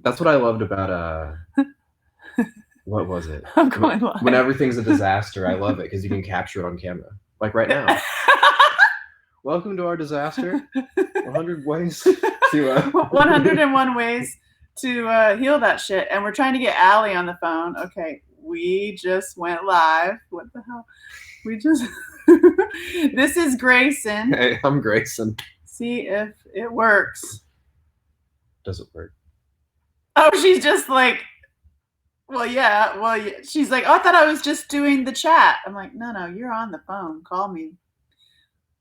That's what I loved about what was it? I'm going live. When everything's a disaster, I love it because you can capture it on camera, like right now. Welcome to our disaster. 100 ways to 101 ways to heal that shit, and we're trying to get Allie on the phone. Okay, we just went live. What the hell? We just. This is Grayson. Hey, I'm Grayson. See if it works. Does it work? Oh, she's just like, well, yeah. She's like, oh, I thought I was just doing the chat. I'm like, no, you're on the phone. Call me.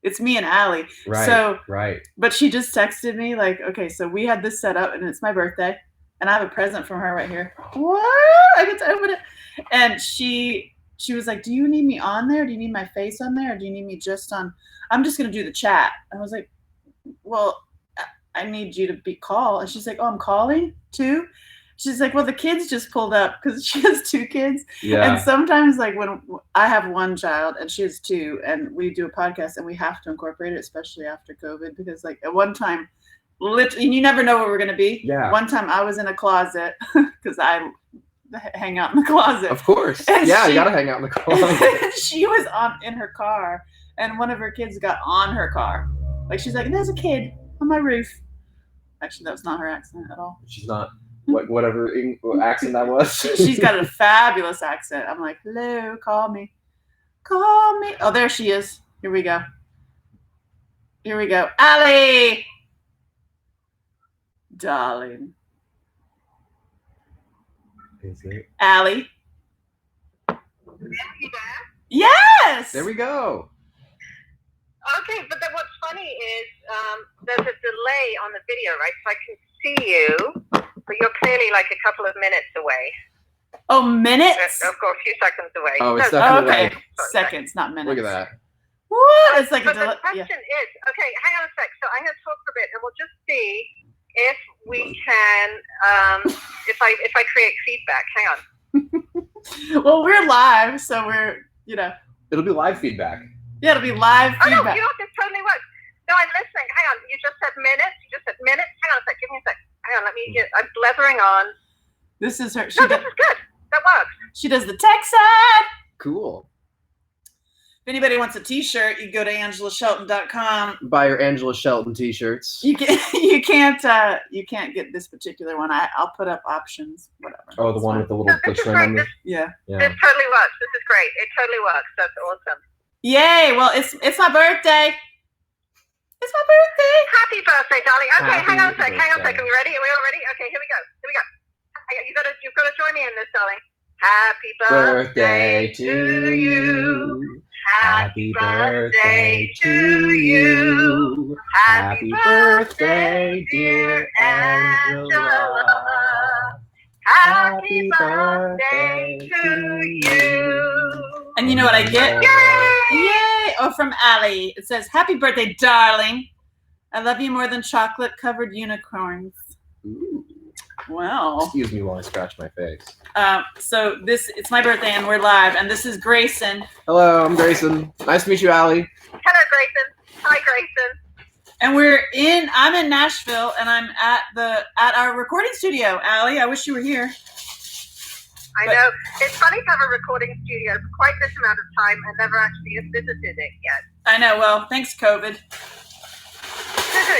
It's me and Allie. Right. So, right. But she just texted me like, okay, so we had this set up and it's my birthday and I have a present from her right here. What? I get to open it. And she was like, do you need me on there? Do you need my face on there? Or do you need me just on? I'm just going to do the chat. I was like, well, I need you to be call. And she's like, oh, I'm calling too. She's like, well, the kids just pulled up because she has 2 kids. Yeah. And sometimes like when I have 1 child and she has 2 and we do a podcast and we have to incorporate it, especially after COVID, because like at one time, literally, you never know where we're going to be. Yeah. One time I was in a closet because I hang out in the closet. Of course. And you got to hang out in the closet. She was in her car and one of her kids got on her car. Like she's like, there's a kid on my roof. Actually, that was not her accent at all. She's not. Whatever accent that was. She's got a fabulous accent. I'm like, hello, call me. Oh, there she is. Here we go. Allie! Darling. Is it? Allie? Yes! There we go. Okay, but then what's funny is there's a delay on the video, right? So I can see you. But you're clearly like a couple of minutes away. Oh, minutes? Of course, a few seconds away. Oh, it's definitely okay. like, seconds, not minutes. Look at that. What? It's like but the question is, okay, hang on a sec. So I'm going to talk for a bit, and we'll just see if we can, if I create feedback. Hang on. Well, we're live, so we're, It'll be live feedback. Yeah, it'll be live feedback. Oh, no, this totally works. No, I'm listening. Hang on. You just said minutes. Hang on a sec. Give me a sec. Hang on, I'm blethering on. This is her. This is good. That works. She does the tech side. Cool. If anybody wants a t-shirt, you go to AngelaShelton.com. Buy your Angela Shelton t-shirts. You can't get this particular one. I'll put up options, whatever. Oh, the one with the little trim on it. Yeah. This totally works. This is great. It totally works. That's awesome. Yay! Well, it's my birthday. It's my birthday. Happy birthday, darling. Okay, Happy hang on a sec. birthday. Are we ready? Are we all ready? Okay, here we go. You've got to join me in this, darling. Happy birthday to you. Happy birthday to you. Happy birthday, dear Angela. Happy birthday to you. And you know what I get? Yay! Oh, from Allie. It says, happy birthday, darling. I love you more than chocolate-covered unicorns. Ooh. Well. Excuse me while I scratch my face. So it's my birthday and we're live, and this is Grayson. Hello, I'm Grayson. Nice to meet you, Allie. Hello, Grayson. Hi, Grayson. And I'm in Nashville, and I'm at our recording studio. Allie, I wish you were here. I know. It's funny to have a recording studio for quite this amount of time and never actually visited it yet. I know. Well, thanks, COVID.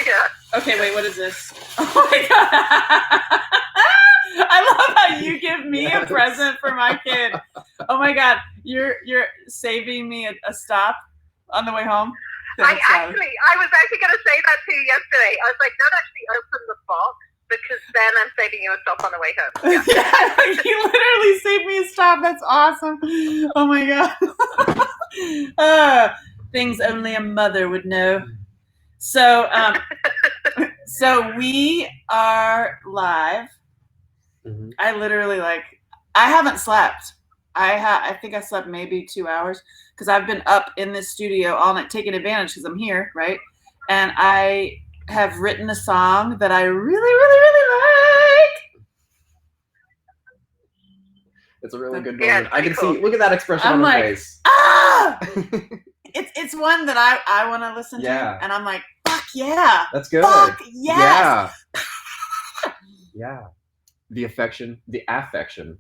Yeah. Okay, wait, what is this? Oh my God. I love how you give me a present for my kid. Oh my God. You're saving me a stop on the way home? I was actually going to say that to you yesterday. I was like, don't actually open the box because then I'm saving you a stop on the way home. Yeah. You literally saved me a stop. That's awesome. Oh my God. Things only a mother would know. So we are live. Mm-hmm. I literally I haven't slept. I think I slept maybe 2 hours because I've been up in this studio all night taking advantage because I'm here, right? And I have written a song that I really, really, really like. It's a really good moment. I can see. Look at that expression I'm on her like, face. Ah! It's one that I want to listen to, and I'm like, fuck yeah. That's good. Fuck yes. Yeah. Yeah. the affection,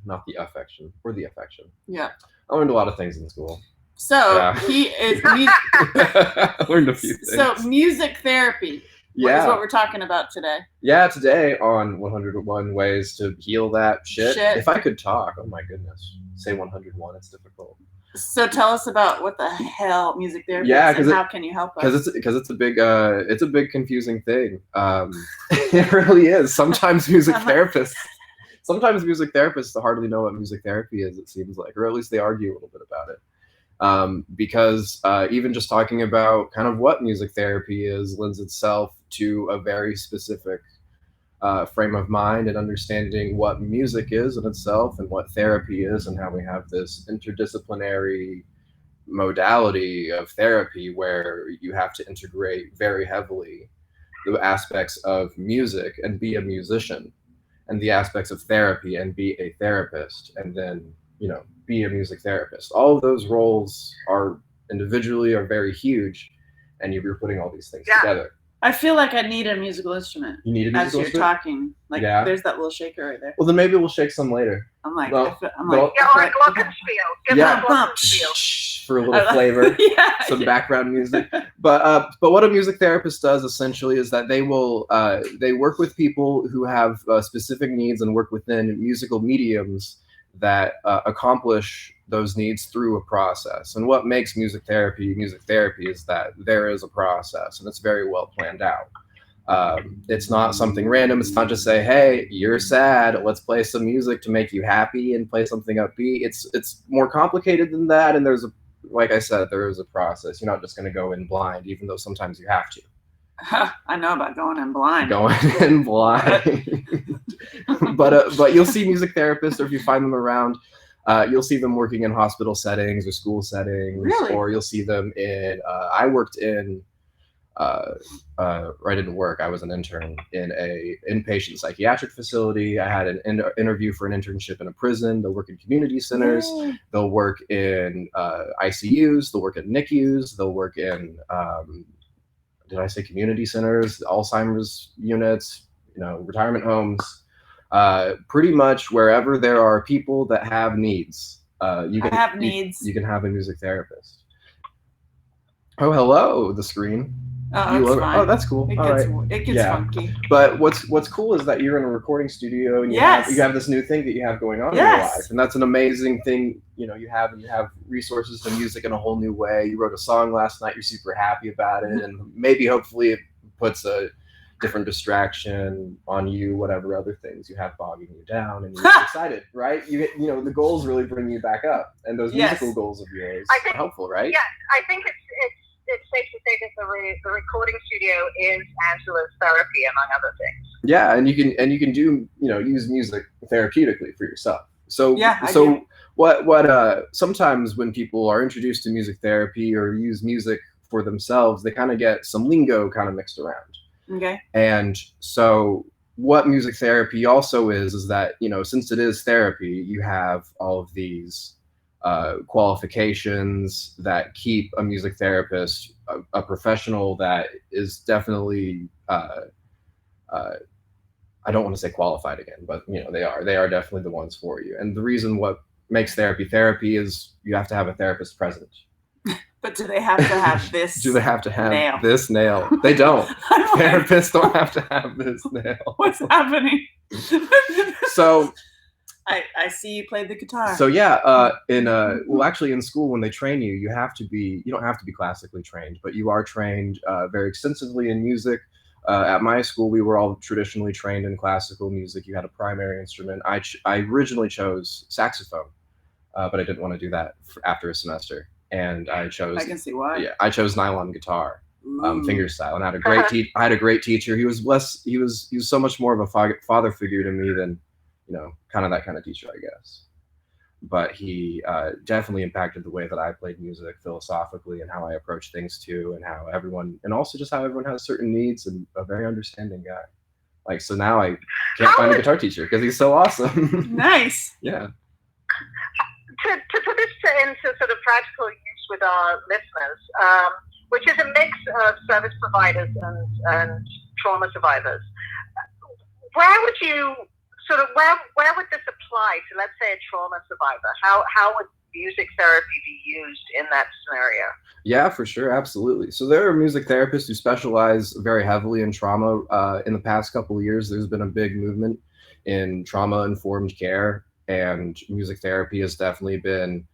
not the affection, or the affection. Yeah. I learned a lot of things in school. So Yeah. he is. I learned a few things. So music therapy. Yeah. Is what we're talking about today. Yeah, today on 101 Ways to Heal That Shit. If I could talk, oh my goodness. Say 101, it's difficult. So tell us about what the hell music therapy is and how can you help us? Because it's a big confusing thing. It really is. Sometimes music therapists hardly know what music therapy is, it seems like, or at least they argue a little bit about it. Because even just talking about kind of what music therapy is lends itself to a very specific frame of mind and understanding what music is in itself and what therapy is and how we have this interdisciplinary modality of therapy where you have to integrate very heavily the aspects of music and be a musician and the aspects of therapy and be a therapist and then be a music therapist. All of those roles are individually very huge, and you're putting all these things together. I feel like I need a musical instrument. You need a musical instrument? As you're talking. Like, there's that little shaker right there. Well, then maybe we'll shake some later. I'm like, or a glockenspiel. Give them a glockenspiel. For a little flavor, some background music. But what a music therapist does essentially is that they work with people who have specific needs and work within musical mediums that accomplish those needs through a process. And what makes music therapy is that there is a process and it's very well planned out. It's not something random. It's not just say, hey, you're sad, let's play some music to make you happy and play something upbeat. It's more complicated than that. And like I said, there is a process. You're not just going to go in blind, even though sometimes you have to. I know about going in blind. But you'll see music therapists, or if you find them around, you'll see them working in hospital settings or school settings. Really? Or you'll see them in I worked in right into work. I was an intern in a inpatient psychiatric facility. I had an interview for an internship in a prison. They'll work in community centers. They'll work in ICUs. They'll work in NICUs. They'll work in did I say community centers, Alzheimer's units, retirement homes, pretty much wherever there are people that have needs. You can have a music therapist. Oh, hello, the screen. Oh, fine. Oh, that's cool. It gets funky. But what's cool is that you're in a recording studio and you have this new thing that you have going on in your life, and that's an amazing thing. You have resources to music in a whole new way. You wrote a song last night. You're super happy about it, and maybe hopefully it puts a different distraction on you, whatever other things you have bogging you down, and you're excited, right? The goals really bring you back up, and those musical goals of yours are helpful, right? Yeah, I think it's safe to say that the recording studio is Angela's therapy, among other things. Yeah, and you can do use music therapeutically for yourself. So what sometimes when people are introduced to music therapy or use music for themselves, they kind of get some lingo kind of mixed around. Okay. And so what music therapy also is that since it is therapy, you have all of these qualifications that keep a music therapist a professional that is definitely I don't want to say qualified again, but they are definitely the ones for you. And the reason what makes therapy is you have to have a therapist present. But do they have to have this? Do they have to have this nail? They don't. Therapists don't have to have this nail. What's happening? So I see you played the guitar. So actually in school when they train you, you don't have to be classically trained, but you are trained very extensively in music. At my school, we were all traditionally trained in classical music. You had a primary instrument. I originally chose saxophone, but I didn't want to do that after a semester, and I can see why. Yeah, I chose nylon guitar, fingerstyle, and I had a great teacher. He was so much more of a father figure to me than kind of that kind of teacher, I guess. But he definitely impacted the way that I played music philosophically and how I approach things too, and how everyone has certain needs, and a very understanding guy. Like, so now I can't find a guitar teacher because he's so awesome. Nice. Yeah. To put this into sort of practical use with our listeners, which is a mix of service providers and trauma survivors, where would you sort of where would this apply to, let's say, a trauma survivor? How would music therapy be used in that scenario? Yeah, for sure, absolutely. So there are music therapists who specialize very heavily in trauma. In the past couple of years, there's been a big movement in trauma-informed care, and music therapy has definitely been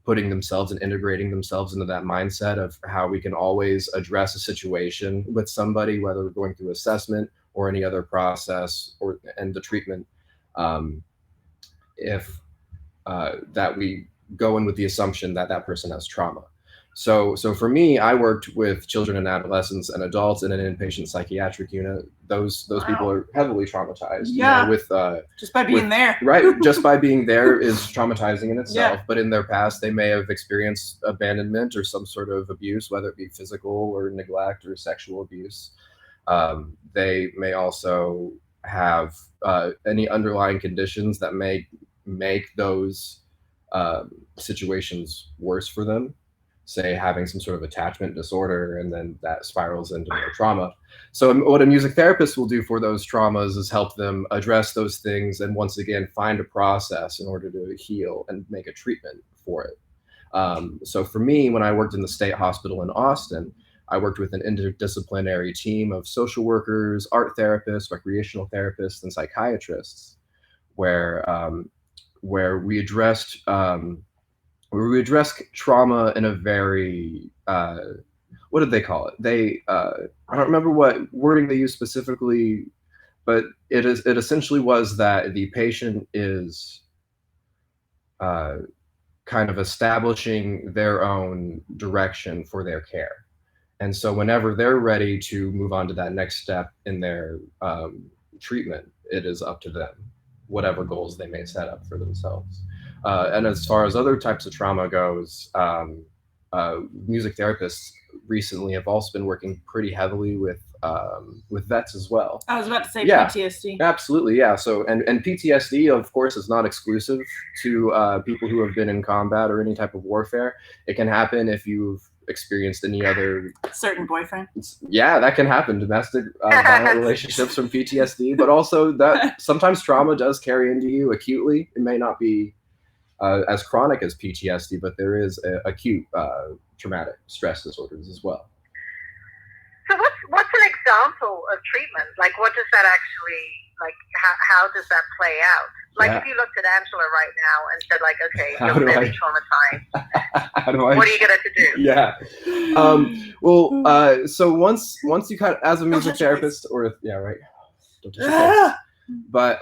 putting themselves and integrating themselves into that mindset of how we can always address a situation with somebody, whether we're going through assessment or any other process and the treatment. If that we go in with the assumption that that person has trauma. So for me, I worked with children and adolescents and adults in an inpatient psychiatric unit. Those people are heavily traumatized. Yeah. With just by being there. Right. Just by being there is traumatizing in itself. Yeah. But in their past, they may have experienced abandonment or some sort of abuse, whether it be physical or neglect or sexual abuse. They may also have any underlying conditions that may make those situations worse for them, say having some sort of attachment disorder, and then that spirals into more trauma. So what a music therapist will do for those traumas is help them address those things and once again find a process in order to heal and make a treatment for it. So for me, when I worked in the state hospital in Austin, I worked with an interdisciplinary team of social workers, art therapists, recreational therapists, and psychiatrists, where we addressed trauma in a very what did they call it? I don't remember what wording they used specifically, but it essentially was that the patient is kind of establishing their own direction for their care. And so whenever they're ready to move on to that next step in their treatment, it is up to them, whatever goals they may set up for themselves. And as far as other types of trauma goes, music therapists recently have also been working pretty heavily with vets as well. I was about to say Yeah. PTSD. Absolutely, yeah. So and PTSD, of course, is not exclusive to people who have been in combat or any type of warfare. It can happen if you've experienced any other certain boyfriend. Yeah, that can happen. Domestic violent relationships from PTSD, but also that sometimes trauma does carry into you acutely. It may not be as chronic as PTSD, but there is acute traumatic stress disorders as well. So what's an example of treatment? Like, what does that actually, like, how does that play out? Like, if you looked at Angela right now and said, like, okay, you're really traumatized, what are you going to do? Yeah. So once you kind of, as a music therapist, or yeah, right. Don't touch your face. But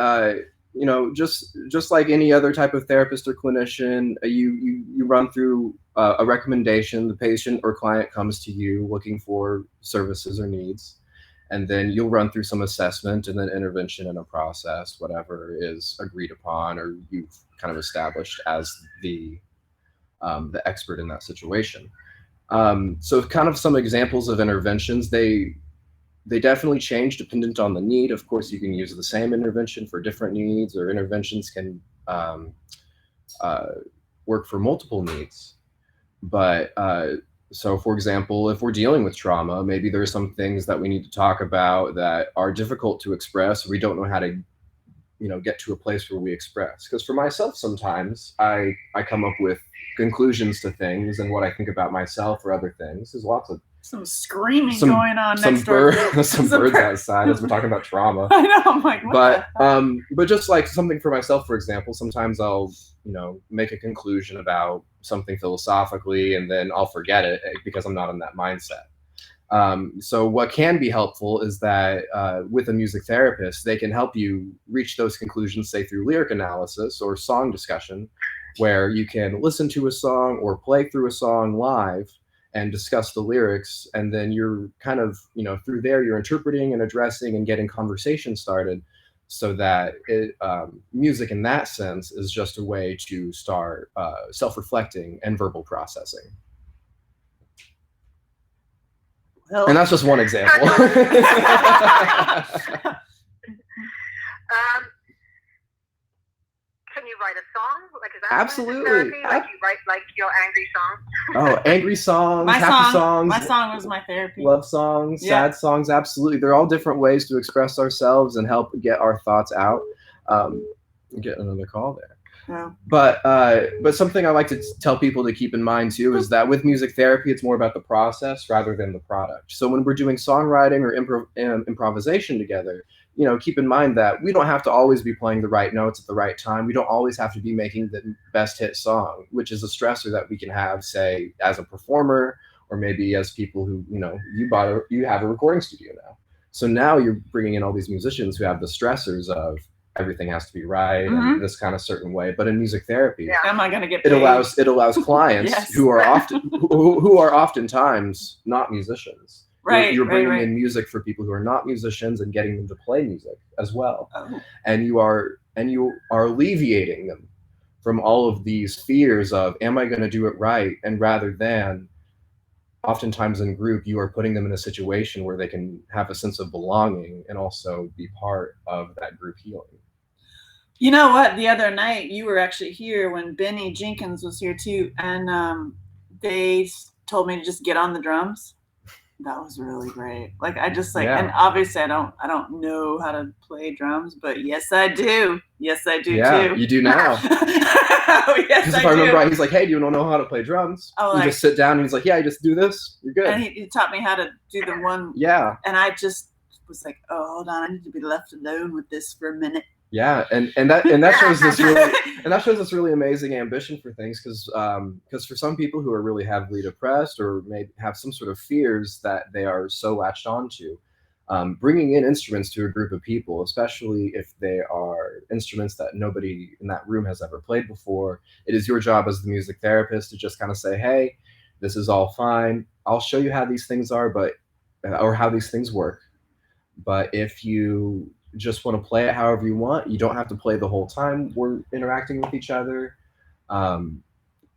you know, just like any other type of therapist or clinician, you run through a recommendation. The patient or client comes to you looking for services or needs, and then you'll run through some assessment and then intervention in a process, whatever is agreed upon or you've kind of established as the expert in that situation. So kind of some examples of interventions, they definitely change dependent on the need. Of course, you can use the same intervention for different needs, or interventions can work for multiple needs. But so, for example, if we're dealing with trauma, maybe there are some things that we need to talk about that are difficult to express. We don't know how to, get to a place where we express. Because for myself, sometimes I come up with conclusions to things and what I think about myself or other things. There's lots of some screaming going on next door. Some birds outside as we're talking about trauma. I know, I'm like, what but just like something for myself, for example, sometimes I'll, make a conclusion about something philosophically and then I'll forget it because I'm not in that mindset. So what can be helpful is that with a music therapist, they can help you reach those conclusions, say through lyric analysis or song discussion, where you can listen to a song or play through a song live and discuss the lyrics, and then you're kind of, through there, you're interpreting and addressing and getting conversation started, so that music in that sense is just a way to start self-reflecting and verbal processing. Well, and that's just one example. Can you write a song? Like, is that absolutely? Like you write like your angry songs? Oh, angry songs, happy songs. My song was my therapy. Love songs, sad songs. Absolutely, they're all different ways to express ourselves and help get our thoughts out. Get another call there. No. But something I like to tell people to keep in mind too is that with music therapy, it's more about the process rather than the product. So when we're doing songwriting or improvisation together, keep in mind that we don't have to always be playing the right notes at the right time. We don't always have to be making the best hit song, which is a stressor that we can have, say, as a performer, or maybe as people who, you have a recording studio now. So now you're bringing in all these musicians who have the stressors of everything has to be right and this kind of certain way. But in music therapy, am I going to get paid? It allows clients Yes. who are oftentimes not musicians. Right, you're bringing in music for people who are not musicians and getting them to play music as well. Oh. And you are alleviating them from all of these fears of, am I going to do it right? And rather than, oftentimes in group, you are putting them in a situation where they can have a sense of belonging and also be part of that group healing. You know what? The other night, you were actually here when Benny Jenkins was here too, and they told me to just get on the drums. That was really great. Like I just and obviously I don't know how to play drums, but yes I do. Yes I do too. You do now. Yes, because if I remember right, he's like, hey, do you don't know how to play drums? You just sit down and he's like, yeah, you just do this. You're good. And he taught me how to do the one. Yeah. And I just was like, oh, hold on, I need to be left alone with this for a minute. Yeah, and that shows this really amazing ambition for things, because for some people who are really heavily depressed or may have some sort of fears that they are so latched onto, bringing in instruments to a group of people, especially if they are instruments that nobody in that room has ever played before, it is your job as the music therapist to just kind of say, hey, this is all fine. I'll show you how these things are, or how these things work. But if you just want to play it however you want, you don't have to play the whole time we're interacting with each other.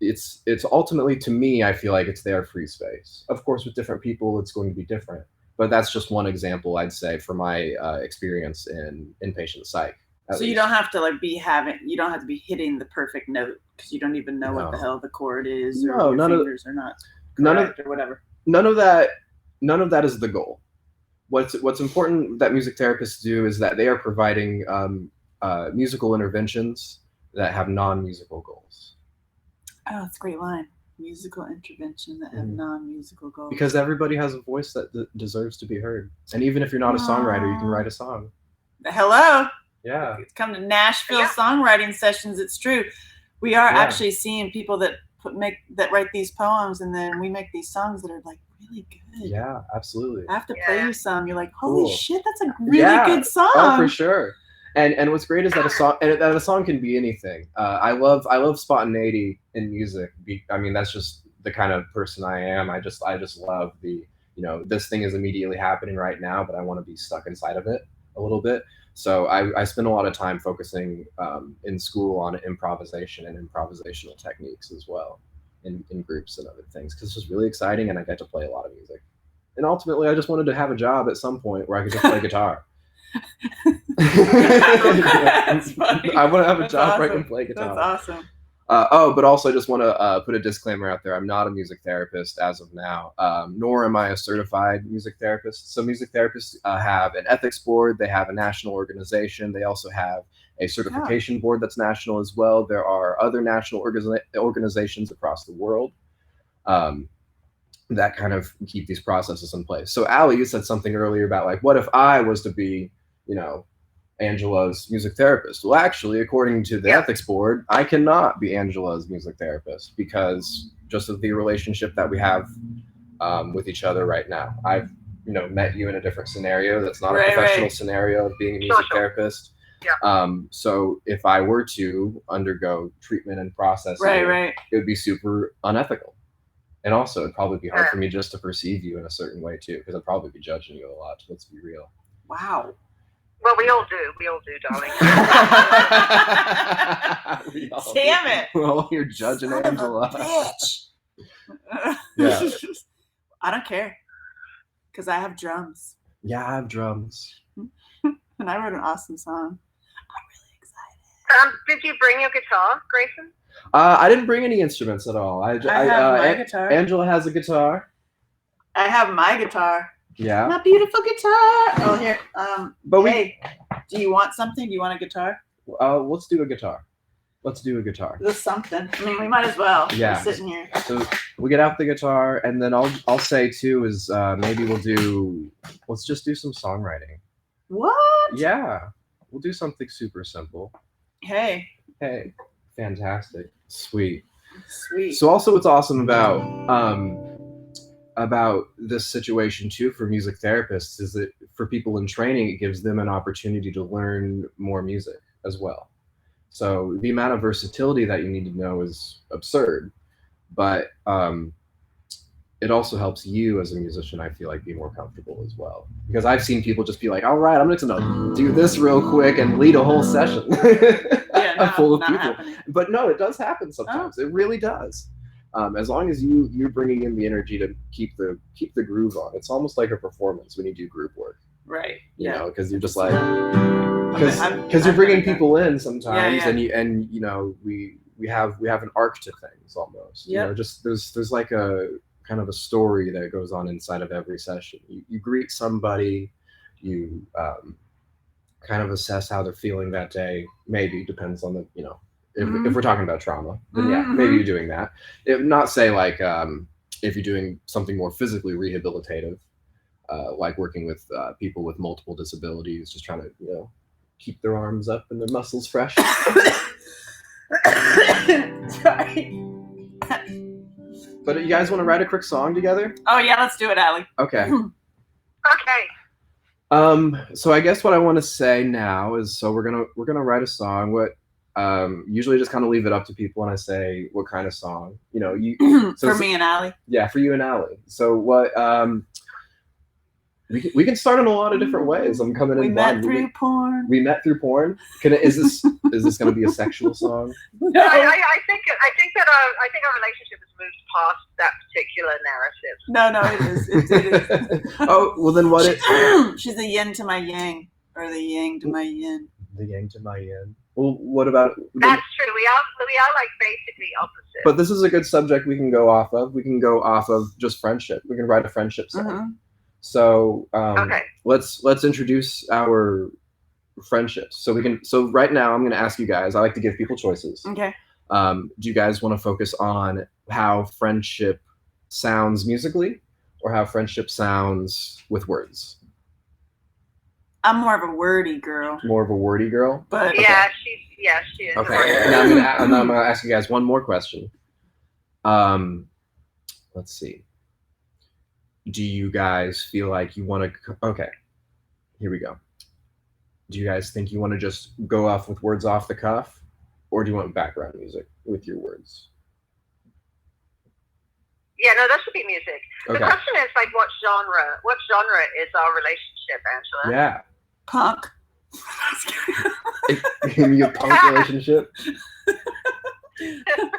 It's ultimately, to me, I feel like it's their free space. Of course, with different people, it's going to be different. But that's just one example, I'd say, from my experience in inpatient psych. So you don't have to you don't have to be hitting the perfect note because you don't even know what the hell the chord is, or your fingers are not correct or whatever. None of that is the goal. What's important that music therapists do is that they are providing musical interventions that have non-musical goals. Oh, that's a great line. Musical intervention that have non-musical goals. Because everybody has a voice that deserves to be heard. And even if you're not a songwriter, you can write a song. Hello. Yeah. Come to Nashville songwriting sessions. It's true. We are actually seeing people that write these poems, and then we make these songs that are like really good. Yeah, absolutely. I have to play you some. You're like, holy shit, that's a really good song. Oh, for sure. And what's great is that a song can be anything. I love spontaneity in music. I mean, that's just the kind of person I am. I just love the, this thing is immediately happening right now, but I want to be stuck inside of it a little bit. So I spend a lot of time focusing in school on improvisation and improvisational techniques as well in groups and other things, because it's just really exciting and I get to play a lot of music. And ultimately, I just wanted to have a job at some point where I could just play guitar. That's funny. I want to have a job where I can play guitar. That's awesome. But also I just want to put a disclaimer out there. I'm not a music therapist as of now, nor am I a certified music therapist. So music therapists have an ethics board. They have a national organization. They also have a certification board that's national as well. There are other national organizations across the world that kind of keep these processes in place. So Allie, you said something earlier about like, what if I was to be, Angela's music therapist? Well, actually, according to the ethics board, I cannot be Angela's music therapist because just of the relationship that we have with each other right now. I've, met you in a different scenario. That's not a professional scenario of being a music therapist. Yeah. So if I were to undergo treatment and processing, it would be super unethical. And also, it'd probably be hard for me just to perceive you in a certain way too, because I'd probably be judging you a lot. Let's be real. Wow. Well, we all do, darling. Damn it! Well, you're judging Son Angela. of a bitch. Yeah. I don't care, because I have drums. Yeah, I have drums. And I wrote an awesome song. I'm really excited. Did you bring your guitar, Grayson? I didn't bring any instruments at all. I have my guitar. Angela has a guitar. I have my guitar. Yeah. My beautiful guitar. Oh, here. But hey, do you want something? Do you want a guitar? Let's do a guitar. Let's do a guitar. Just something. I mean, we might as well. Yeah. We're sitting here. So we get out the guitar, and then I'll say too is maybe let's just do some songwriting. What? Yeah, we'll do something super simple. Hey. Hey, fantastic, sweet. Sweet. So also, what's awesome about this situation too for music therapists is that for people in training, it gives them an opportunity to learn more music as well. So the amount of versatility that you need to know is absurd, but it also helps you as a musician, I feel like, be more comfortable as well. Because I've seen people just be like, all right, I'm just gonna do this real quick and lead a whole session full of people. Happening. But no, it does happen sometimes. It really does. As long as you're bringing in the energy to keep the groove on. It's almost like a performance when you do group work. Right. You know, because you're just like, because because you're bringing people in sometimes, Yeah. and you know we have an arc to things almost. Yep. You know, just there's like a kind of a story that goes on inside of every session. You greet somebody, you kind of assess how they're feeling that day. Maybe depends on the if we're talking about trauma, then yeah, maybe you're doing that. Not say like if you're doing something more physically rehabilitative, like working with people with multiple disabilities, just trying to keep their arms up and their muscles fresh. Sorry. But you guys want to write a quick song together? Oh yeah, let's do it, Allie. Okay. Okay. So I guess what I want to say now is, so we're gonna write a song. What usually just kind of leave it up to people when I say what kind of song. For me and Allie. Yeah, for you and Allie. So what we can start in a lot of different ways. I'm coming in blind. We met through porn. Is this going to be a sexual song? No. I think our relationship has moved past that particular narrative. No, it is. It is. Oh, well then what? She's the yin to my yang, or the yang to my yin. The yang to my yin. Well, what about? That's true. We are like basically opposite. But this is a good subject we can go off of. We can go off of just friendship. We can write a friendship song. Mm-hmm. So okay. Let's introduce our friendships. So right now I'm going to ask you guys. I like to give people choices. Okay. Do you guys want to focus on how friendship sounds musically, or how friendship sounds with words? I'm more of a wordy girl. More of a wordy girl? But Yeah, she is. Okay. Now I'm gonna ask you guys one more question. Let's see. Do you guys feel like you want to? Okay, here we go. Do you guys think you want to just go off with words off the cuff, or do you want background music with your words? Yeah, no, that should be music. Okay. The question is like, what genre is our relationship, Angela? Yeah. punk. In your punk relationship?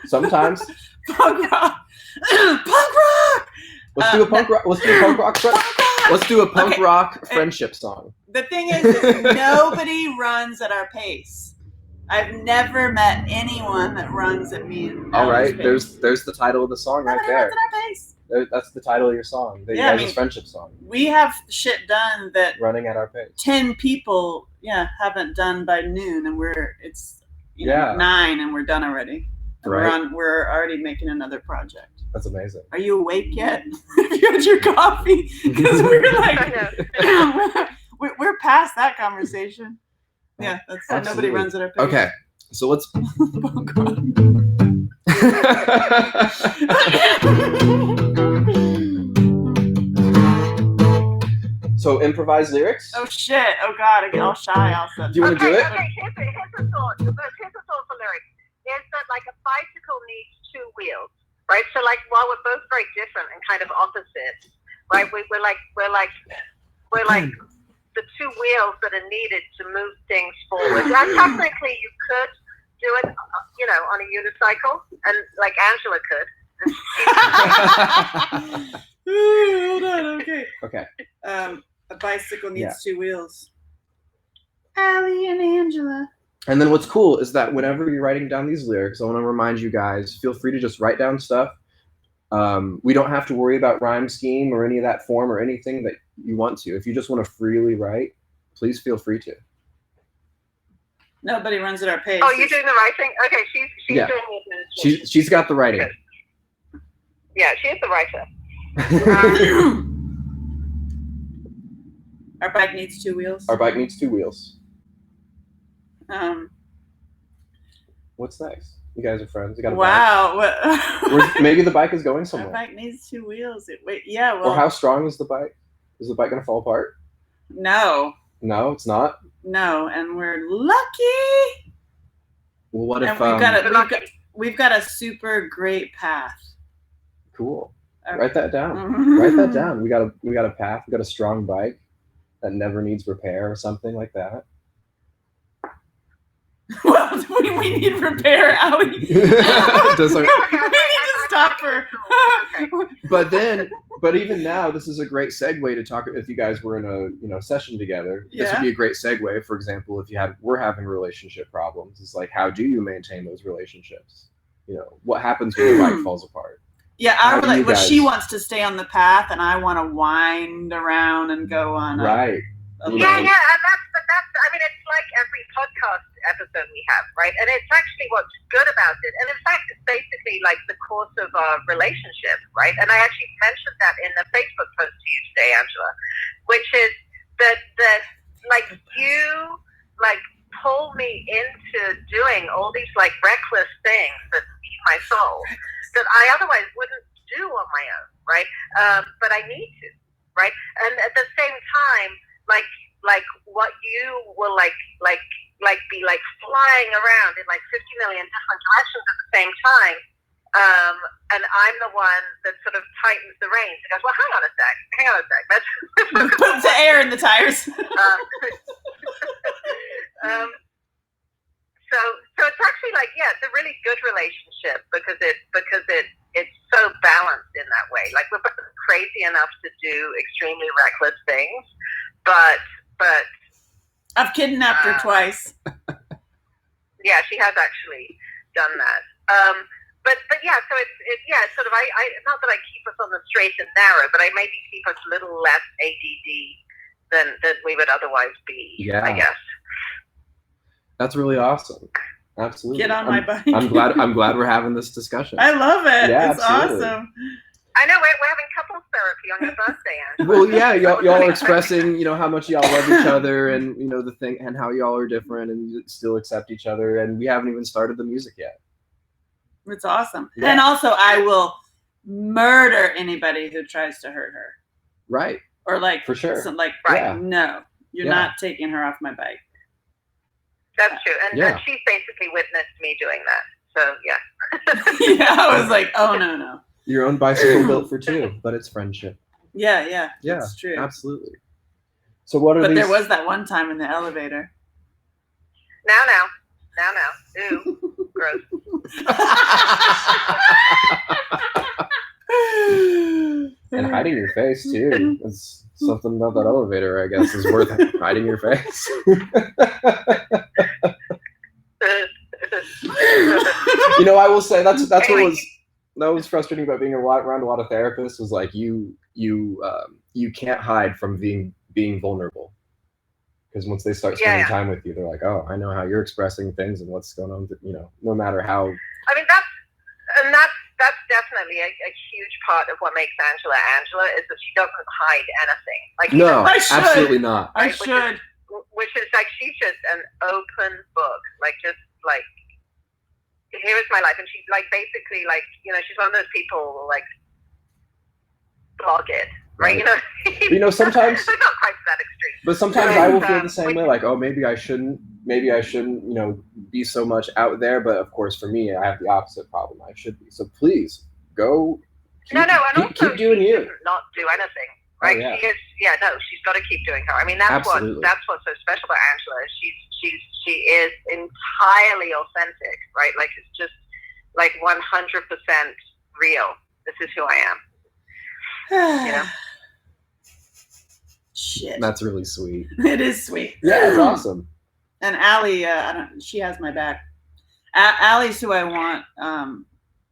Sometimes. Punk rock. Punk rock. Let's do a punk rock. Let's do a punk rock. Let's do a punk rock friendship song. The thing is nobody runs at our pace. I've never met anyone that runs at me. All right, there's the title of the song right there. Runs at our pace. That's the title of your song. The guys' friendship song. We have shit done that running at our pace. 10 people, haven't done by noon, and it's 9, and we're done already. Right. We're already making another project. That's amazing. Are you awake yet? Have you had your coffee? Because we're like, we're past that conversation. Yeah, that's nobody runs at our pace. Okay, so let's. So improvised lyrics. Oh shit! Oh god! I get all shy. Also. Do you want to do it? Okay. Here's a thought. Here's a thought for lyrics. Is that like a bicycle needs 2 wheels, right? So like while we're both very different and kind of opposite, right? We're like the 2 wheels that are needed to move things forward. And technically, you could do it, on a unicycle, and like Angela could. Hold on. Okay. Okay. A bicycle needs 2 wheels. Allie and Angela. And then what's cool is that whenever you're writing down these lyrics, I want to remind you guys, feel free to just write down stuff. We don't have to worry about rhyme scheme or any of that form or anything that you want to. If you just want to freely write, please feel free to. Nobody runs at our pace. Oh, you're doing the writing? Okay, she's Yeah. doing the administration. She's got the writing. Yeah, she is the writer. Our bike needs 2 wheels. Our bike needs 2 wheels. Um, What's next? You guys are friends. You got a wow. bike. Maybe the bike is going Our somewhere. bike needs 2 wheels. Yeah, well. Or how strong is the bike? Is the bike going to fall apart? No. No, it's not. No, and we're lucky. Well, what And if we've got a super great path. Cool. Okay. Write that down. Write that down. We got a path. We got a strong bike that never needs repair or something like that. Well, we need repair, Allie. We need to stop her. But even now, this is a great segue to talk. If you guys were in a session together, this would be a great segue. For example, if we're having relationship problems, it's like, how do you maintain those relationships? What happens when the bike falls apart? Yeah, she wants to stay on the path, and I want to wind around and go on. Right. Yeah, and that's. I mean, it's like every podcast episode we have, right? And it's actually what's good about it. And in fact, it's basically like the course of our relationship, right? And I actually mentioned that in the Facebook post to you today, Angela, which is that like you like pull me into doing all these like reckless things that feed my soul that I otherwise wouldn't do on my own, right? But I need to, right? And at the same time, like what you will like be like flying around in like 50 million different directions at the same time, and I'm the one that sort of tightens the reins and goes, well, hang on a sec, let's put the air in the tires. So it's actually like, yeah, it's a really good relationship because it's so balanced in that way. Like, we're both crazy enough to do extremely reckless things, but I've kidnapped her twice. Yeah, she has actually done that. But yeah, so it's sort of I not that I keep us on the straight and narrow, but I maybe keep us a little less ADD than we would otherwise be. Yeah. I guess. That's really awesome. Absolutely. Get on my bike. I'm glad we're having this discussion. I love it. Yeah, it's absolutely. Awesome. I know we're having couples therapy on your birthday, Angela. Well, yeah, y'all are expressing, how much y'all love each other, and the thing, and how y'all are different, and you still accept each other, and we haven't even started the music yet. It's awesome. Yeah. And also, I will murder anybody who tries to hurt her. Right. Or like, for sure. No, you're not taking her off my bike. That's true. And she's basically witnessed me doing that. So, yeah. Yeah, I was like, oh, no. Your own bicycle built for two, but it's friendship. Yeah. It's true. Absolutely. So what are these? But there was that one time in the elevator. Now. Ooh, gross. And hiding your face, too. It's something about that elevator, I guess, is worth hiding your face. I will say that's what was frustrating about being around a lot of therapists was like you can't hide from being vulnerable, because once they start spending time with you, they're like, oh, I know how you're expressing things and what's going on. No matter how. I mean, that's definitely a huge part of what makes Angela is that she doesn't hide anything. Like, no, absolutely not. I should. Which is like, she's just an open book. Like, just like, here is my life. And she's like, basically, like, she's one of those people who like blog it, right? Sometimes it's not quite to that extreme. But sometimes I will feel the same way, like, oh, maybe I shouldn't, be so much out there. But of course, for me, I have the opposite problem. I should be. So please go. Keep doing you. Not do anything, right? Oh, yeah. She is. Yeah, no, she's got to keep doing her. I mean, that's what's so special about Angela. She is entirely authentic, right? Like, it's just like 100% real. This is who I am. Shit. That's really sweet. It is sweet. Yeah, it's awesome. And Allie, she has my back. Allie's who I want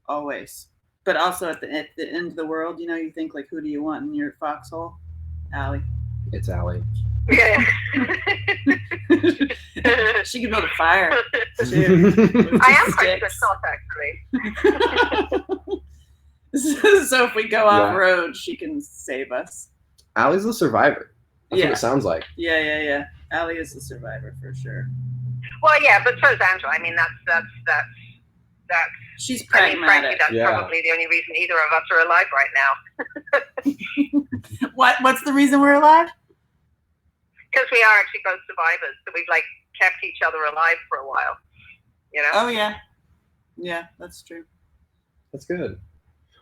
always. But also at the end of the world, you think, like, who do you want in your foxhole? Allie. It's Allie. Yeah. She can build a fire. I am quite good shot, actually. So if we go off road, she can save us. Allie's the survivor. That's what Yeah. it sounds like. Yeah. Allie is the survivor for sure. Well, yeah, but so is Angela. I mean, that's. She's I mean, frankly, pragmatic. that's probably the only reason either of us are alive right now. What's the reason we're alive? Because we are actually both survivors, so we've like kept each other alive for a while. You know? Oh yeah, that's true. That's good.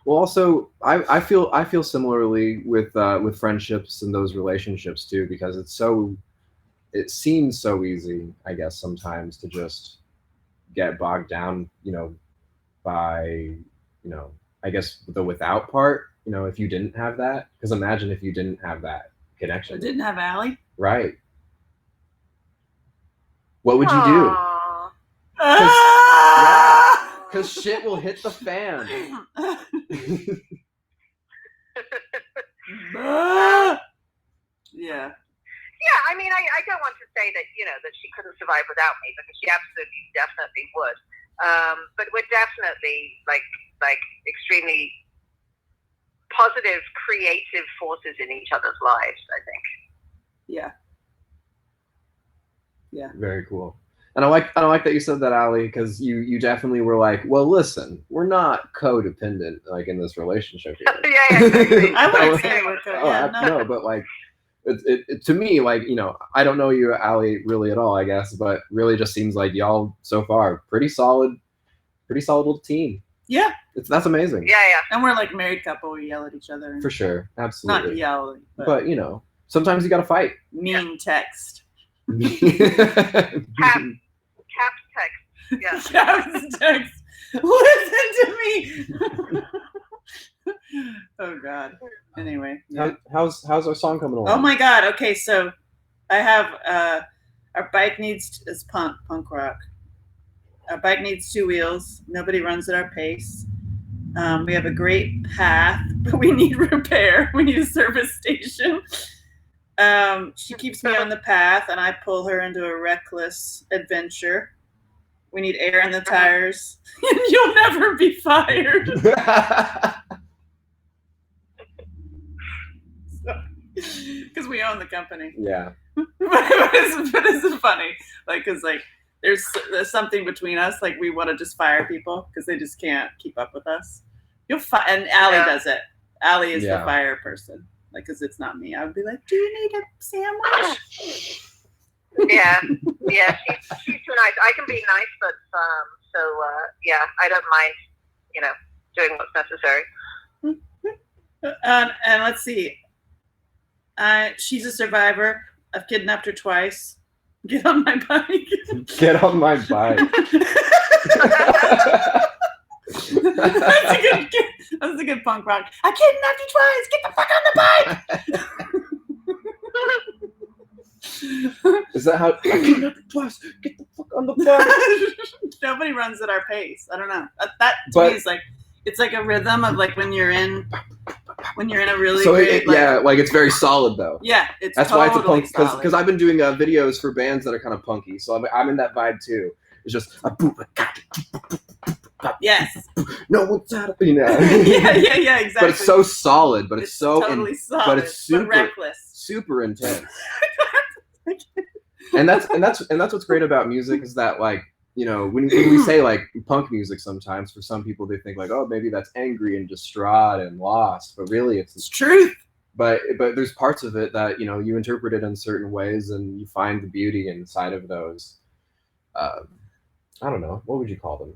Well, also, I feel similarly with friendships and those relationships too, because it seems so easy, I guess, sometimes to just get bogged down, by, I guess the without part, if you didn't have that, because imagine if you didn't have that connection. I didn't have Allie. Right. What would you do? Because shit will hit the fan. Yeah. Yeah, I mean, I don't want to say that, that she couldn't survive without me, because she absolutely, definitely would. But we're definitely like extremely positive, creative forces in each other's lives, I think. Yeah. Very cool. And I like that you said that, Allie, because you definitely were like, well, listen, we're not codependent like in this relationship here. Yeah, exactly. I wouldn't say we're codependent. No, but like it to me, like, I don't know you, Allie, really at all, I guess, but really just seems like y'all so far pretty solid little team. Yeah. That's amazing. Yeah. And we're like married couple, we yell at each other. For sure. Absolutely. Not yelling, but sometimes you gotta fight. Mean text. Cap text. Yeah. Cap's text. Listen to me. Oh God. Anyway. Yeah. How's our song coming along? Oh my God. Okay, so I have our bike it's punk rock. Our bike needs 2 wheels. Nobody runs at our pace. We have a great path, but we need repair. We need a service station. She keeps me on the path, and I pull her into a reckless adventure. We need air in the tires, and you'll never be fired. Because we own the company. Yeah. but it's funny, because there's something between us. Like, we want to just fire people because they just can't keep up with us. And Allie does it. Allie is the fire person. Like, because it's not me. I would be like, do you need a sandwich? Yeah. She's too nice. I can be nice, but I don't mind, doing what's necessary. And let's see. She's a survivor. I've kidnapped her twice. Get on my bike. Get on my bike. That's a good punk rock. I kidnapped you twice. Get the fuck on the bike. Is that how? I kidnapped you twice. Get the fuck on the bike. Nobody runs at our pace. I don't know. That to me is like, it's like a rhythm of like when you're in a really great, it's very solid though. Yeah, that's totally why it's a punk, because I've been doing videos for bands that are kind of punky, so I'm in that vibe too. It's just yes. No one's out of yeah, exactly. But it's so solid. But it's so totally solid. But it's super reckless, super intense. and that's what's great about music is that, like, when we say like punk music, sometimes for some people they think like, oh, maybe that's angry and distraught and lost, but really it's truth. But there's parts of it that you interpret it in certain ways, and you find the beauty inside of those. I don't know, what would you call them?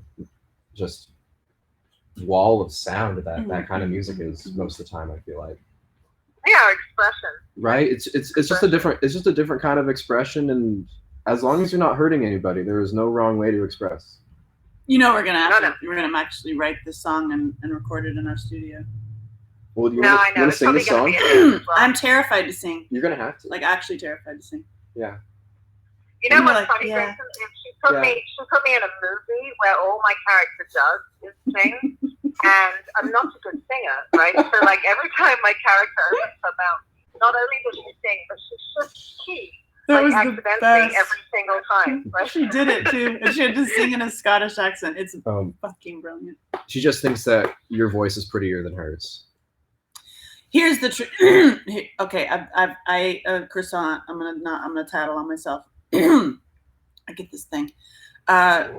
Just wall of sound that kind of music is most of the time, I feel like. Yeah, expression. Right? It's just a different kind of expression, and as long as you're not hurting anybody, there is no wrong way to express. We're gonna actually write this song and record it in our studio. Well, do you want to sing this song? Well. I'm terrified to sing. You're gonna have to. Like, actually terrified to sing. Yeah. You know what's funny, Jason? She put me in a movie where all my character does is sing, and I'm not a good singer, right? So like every time my character opens her mouth, not only does she sing, but she switched key. That like was the accidentally best. every single time. Right? She did it too, and she had to sing in a Scottish accent. It's fucking brilliant. She just thinks that your voice is prettier than hers. Here's the truth. Okay, I ate a croissant. I'm gonna tattle on myself. I get this thing.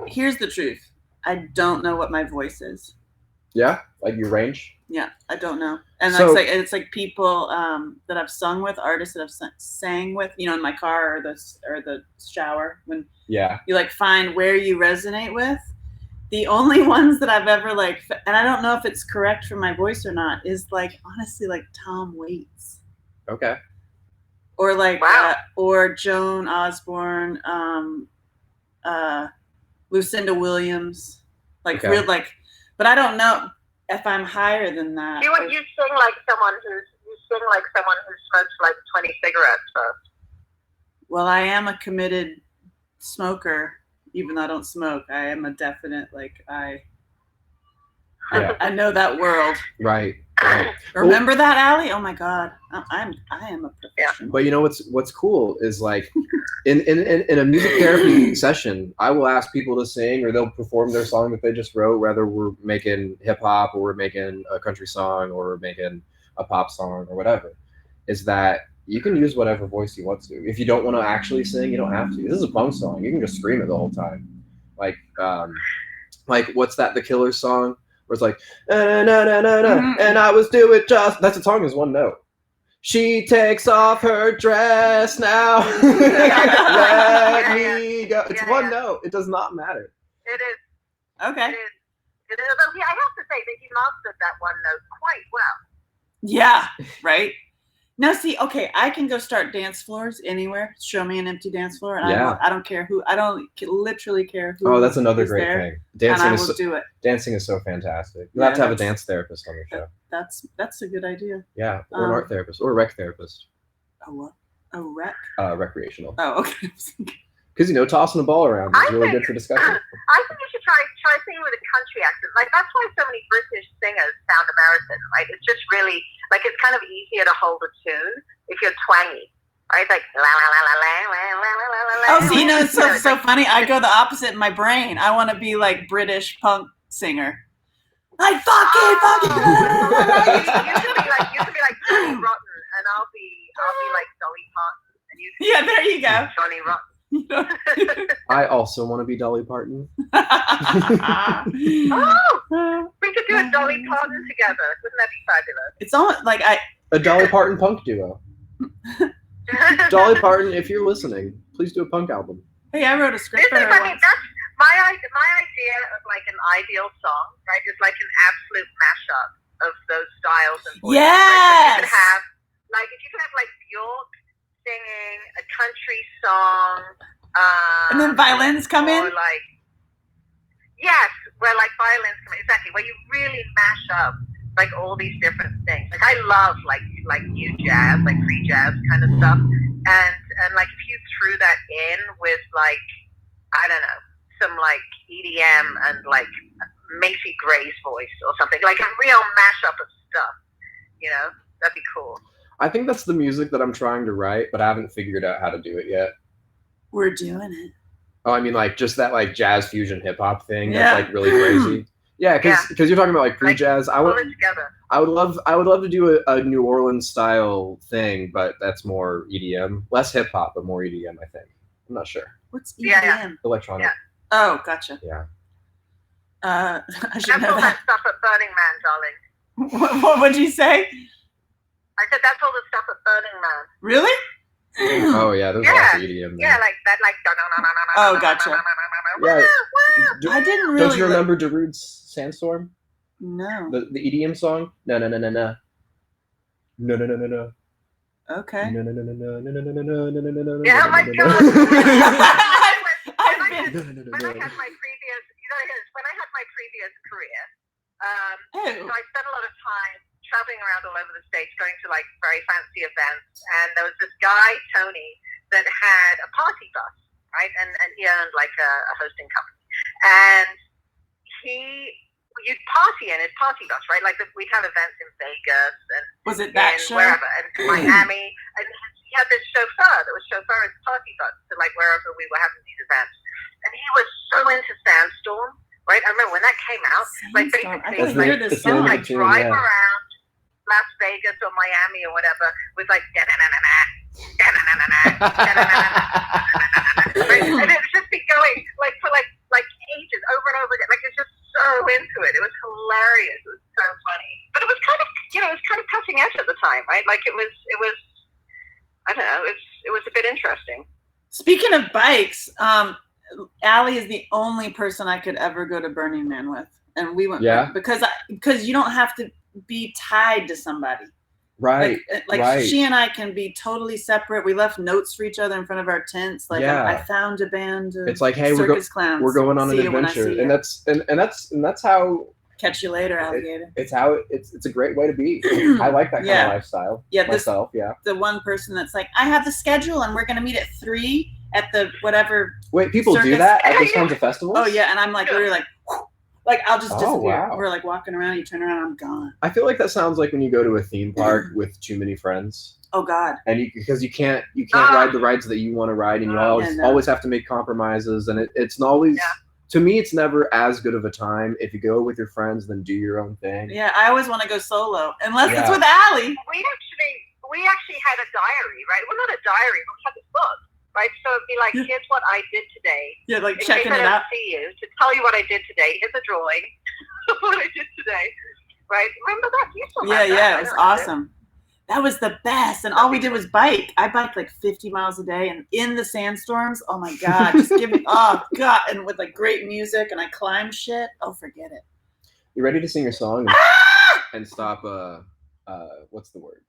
Here's the truth. I don't know what my voice is. Yeah, like your range. Yeah, I don't know. And So- it's like people that I've sung with, artists that I've sang with, you know, in my car or the shower, when Yeah. you like find where you resonate with. The only ones that I've ever like, and I don't know if it's correct for my voice or not, is like honestly like Tom Waits. Okay. Or like Wow. or Joan Osborne, Lucinda Williams, like Okay. real like, but I don't know if I'm higher than that. You sing like someone who smokes like 20 cigarettes first. Well, I am a committed smoker, even though I don't smoke. I am a definite Yeah. I know that world. Right. Remember that, Allie? Oh my God, I am a professional. But you know what's cool is like in a music therapy session, I will ask people to sing or they'll perform their song that they just wrote, whether we're making hip hop or we're making a country song or we're making a pop song or whatever. Is that you can use whatever voice you want to. If you don't want to actually sing, you don't have to. This is a punk song. You can just scream it the whole time. Like what's that? The Killers song where it's like na na na na na, and I was do it just. That's the song is one note. She takes off her dress now. Let me go. It's one note. It does not matter. It is. Okay. It is. Although I have to say that he mastered that one note quite well. Yeah. Right. Now, see, okay, I can go start dance floors anywhere. Show me an empty dance floor, and I don't care who. I don't literally care who. Oh, that's another is great there, thing. Dancing and I will do it. Dancing is so fantastic. You Yeah, have to have a dance therapist on your show. That's a good idea. Yeah, or an art therapist or a rec therapist. A what? A rec? Recreational. Oh, okay. Because tossing the ball around is really good for discussion. I think you should try singing with a country accent. Like that's why so many British singers sound American, right? It's just really like it's kind of easier to hold a tune if you're twangy, right? Like la la la la la la la la la la. Oh, so it's so funny. I go the opposite in my brain. I want to be like British punk singer. Like fuck it. You could be like Johnny Rotten, and I'll be like Dolly Parton, and you. Yeah, there you go. Johnny Rotten. I also want to be Dolly Parton. Oh, we could do a Dolly Parton together. Wouldn't that be fabulous? It's almost like a Dolly Parton punk duo. Dolly Parton, if you're listening, please do a punk album. Hey, I wrote a script for her I mean, once. that's my idea of like an ideal song, right? Is like an absolute mashup of those styles and voices. Yes. If you could have like Bjork singing a country song, and then violins come in. Like yes, where like violins come in, exactly. Where you really mash up like all these different things. Like I love like new jazz, like free jazz kind of stuff, and like if you threw that in with like I don't know some like EDM and like Macy Gray's voice or something, like a real mashup of stuff, that'd be cool. I think that's the music that I'm trying to write, but I haven't figured out how to do it yet. We're doing it. Oh, I mean, like just that like jazz fusion hip hop thing Yeah. that's like really crazy. Yeah, because you're talking about like pre-jazz. I would love to do a New Orleans style thing, but that's more EDM, less hip hop, but more EDM. I think. I'm not sure. What's EDM? Yeah. Electronic. Yeah. Oh, gotcha. Yeah. I should That's know all that. that stuff at Burning Man, darling. What would you say? I said that's all the stuff at Burning Man. Really? Oh yeah, there's lots of EDM there. Yeah, like that, like. Oh, gotcha. Yeah. I didn't really. Don't you remember Darude's Sandstorm? No. The EDM song? No. No. Okay. No. Yeah, oh my God. When I had my previous, when I had my previous career, so I spent a lot of time traveling around all over the States, going to like very fancy events, and there was this guy, Tony, that had a party bus, right? And he owned like a hosting company. And you'd party in his party bus, right? Like we'd have events in Vegas and Was it that show? wherever, and Miami, and he had this chauffeur that was chauffeur his party bus to like wherever we were having these events, and he was so into Sandstorm, right? I remember when that came out, like basically like drive around Las Vegas or Miami or whatever with like right? And it would just be going like for like ages over and over again. Like it's just so into it. It was hilarious. It was so funny. But it was kind of it was kind of cutting edge at the time, right? Like it was I don't know, it was a bit interesting. Speaking of bikes, Allie is the only person I could ever go to Burning Man with. And we went because you don't have to be tied to somebody. Right. Like she and I can be totally separate. We left notes for each other in front of our tents. Like I found a band of it's like, hey, circus clowns. We're going on an adventure. And that's how catch you later, alligator. It's a great way to be. I like that kind of lifestyle. Yeah, myself. The one person that's like, I have the schedule and we're gonna meet at 3 at the whatever. Wait, people circus. Do that at those kinds of festivals? Oh yeah, and I'm like literally like I'll just disappear. Wow. We're like walking around, you turn around, I'm gone. I feel like that sounds like when you go to a theme park with too many friends. Oh God! And because you can't ride the rides that you want to ride, and you always have to make compromises, and it's always to me it's never as good of a time if you go with your friends than do your own thing. Yeah, I always want to go solo unless it's with Allie. We actually had a diary, right? Well, not a diary, but we had this book. Right, so it'd be like, here's what I did today. Yeah, like checking it out. See you to tell you what I did today. Here's a drawing of what I did today. Right, remember that? You still have that. It was awesome. That was the best, and all we did was bike. I biked like 50 miles a day, and in the sandstorms. Oh my God, just give me and with like great music, and I climbed shit. Oh, forget it. You ready to sing your song and stop? What's the word?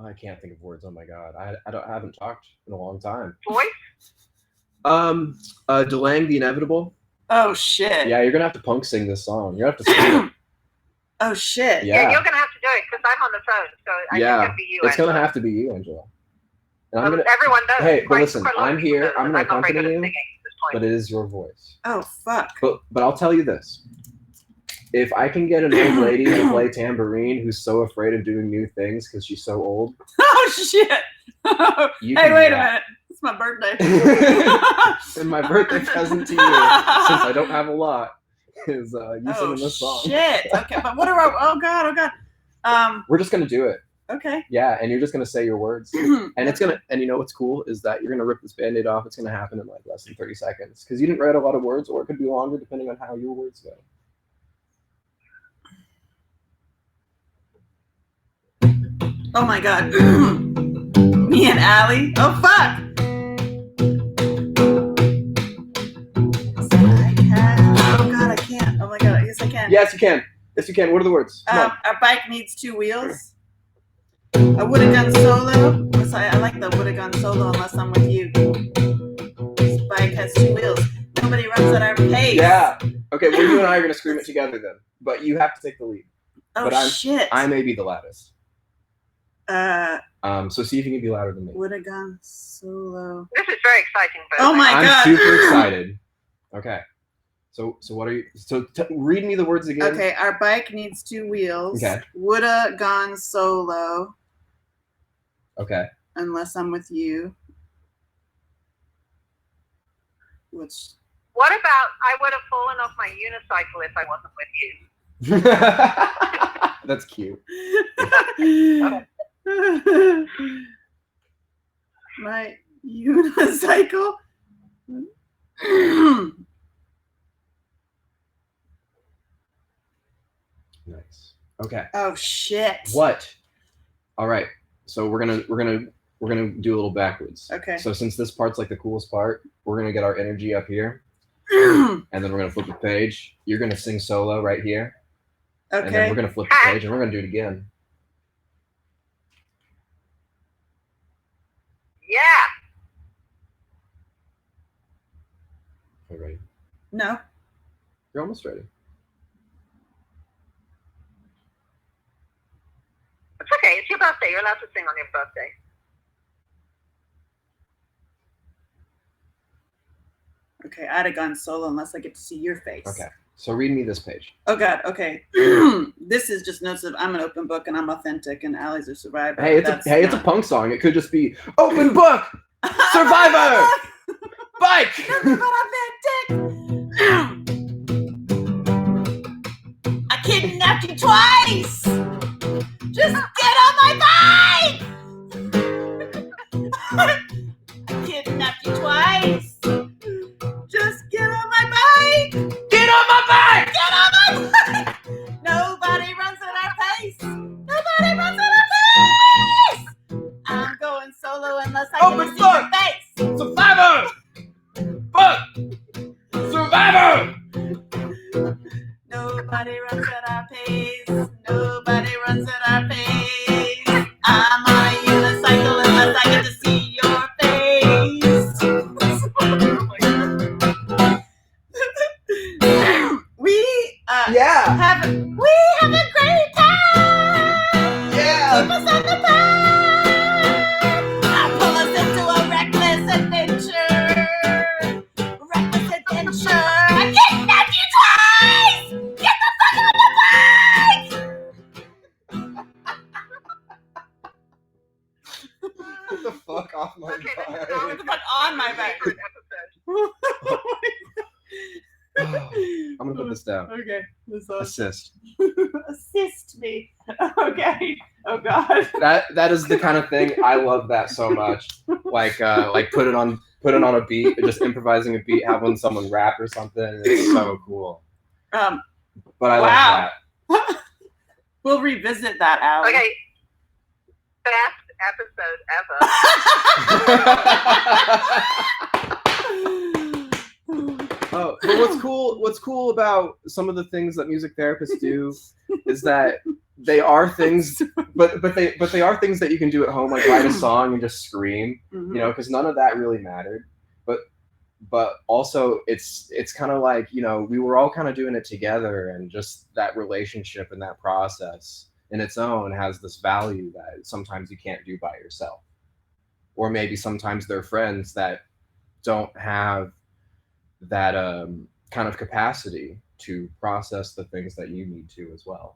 I can't think of words. Oh my God, I haven't talked in a long time. Voice. Delaying the inevitable. Oh shit. Yeah, you're gonna have to punk sing this song. You're gonna have to sing it. Oh shit. Yeah, you're gonna have to do it because I'm on the phone, so I think it'll be you. It's gonna have to be you, Angela. And I'm gonna. Everyone knows. Hey, but listen, I'm here. I'm gonna accompany you, but it is your voice. Oh fuck. But I'll tell you this. If I can get an old lady to play tambourine who's so afraid of doing new things because she's so old. Oh shit! Hey, wait a minute. It's my birthday. And my birthday present to you, since I don't have a lot, is you singing this song. Shit. Okay, but what are our? Oh God. We're just gonna do it. Okay. Yeah, and you're just gonna say your words, and it's gonna. And you know what's cool is that you're gonna rip this Band-Aid off. It's gonna happen in like less than 30 seconds because you didn't write a lot of words, or it could be longer depending on how your words go. Oh my God. Me and Allie. Oh fuck. Oh God, I can't. Oh my God, yes I can. Yes, you can. Yes, you can. What are the words? Our bike needs 2 wheels. I would have gone solo. I like the would have gone solo unless I'm with you. This bike has 2 wheels. Nobody runs at our pace. Yeah. Okay, well you and I are gonna scream it together then. But you have to take the lead. Oh but shit. I may be the loudest. So see if you can be louder than me. Would have gone solo. This is very exciting. Oh my God. I'm super excited. Okay. So what are you? So read me the words again. Okay, our bike needs 2 wheels. Okay. Woulda gone solo. Okay. Unless I'm with you. Which. What about I would have fallen off my unicycle if I wasn't with you? That's cute. My unicycle. Nice. Okay. Oh shit. What? All right. So we're gonna do a little backwards. Okay. So since this part's like the coolest part, we're gonna get our energy up here, and then we're gonna flip the page. You're gonna sing solo right here. Okay. And then we're gonna flip the page, and we're gonna do it again. Yeah. Are you ready? No. You're almost ready. It's okay. It's your birthday. You're allowed to sing on your birthday. Okay, I'd have gone solo unless I get to see your face. Okay. So read me this page. Oh God. Okay. This is just notes of I'm an open book and I'm authentic and Allie's a survivor. Hey, it's a punk song. It could just be open book, survivor, bike. I kidnapped you twice. Just get on my bike. I kidnapped you twice. Just get on my bike. Get on my bike. Get on my bike. Nobody runs at our pace. Nobody runs at our pace. I'm going solo unless I get to see your face. Survivor! Fuck! Survivor! Nobody runs at our pace. Nobody runs at our pace. I'm on a unicycle unless I get to see your face. We have a great time. Yeah. Keep us on the path. Pull us into a reckless adventure. Reckless adventure. I kidnapped you twice. Get the fuck on the bike. Get the fuck off my Okay, bike. this is Get the fuck on my bike. I'm gonna put this down. Okay. Assist. Assist me. Okay. Oh God. That is the kind of thing I love that so much. Like put it on a beat, just improvising a beat, having someone rap or something. It's so cool. But I love that. We'll revisit that, Allie. Okay. Best episode ever. Oh, but what's cool about some of the things that music therapists do is that they are things, but they are things that you can do at home, like write a song and just scream, Mm-hmm. you know, because none of that really mattered. But also it's kind of like, you know, we were all kind of doing it together, and just that relationship and that process in its own has this value that sometimes you can't do by yourself, or maybe sometimes they're friends that don't have that kind of capacity to process the things that you need to as well.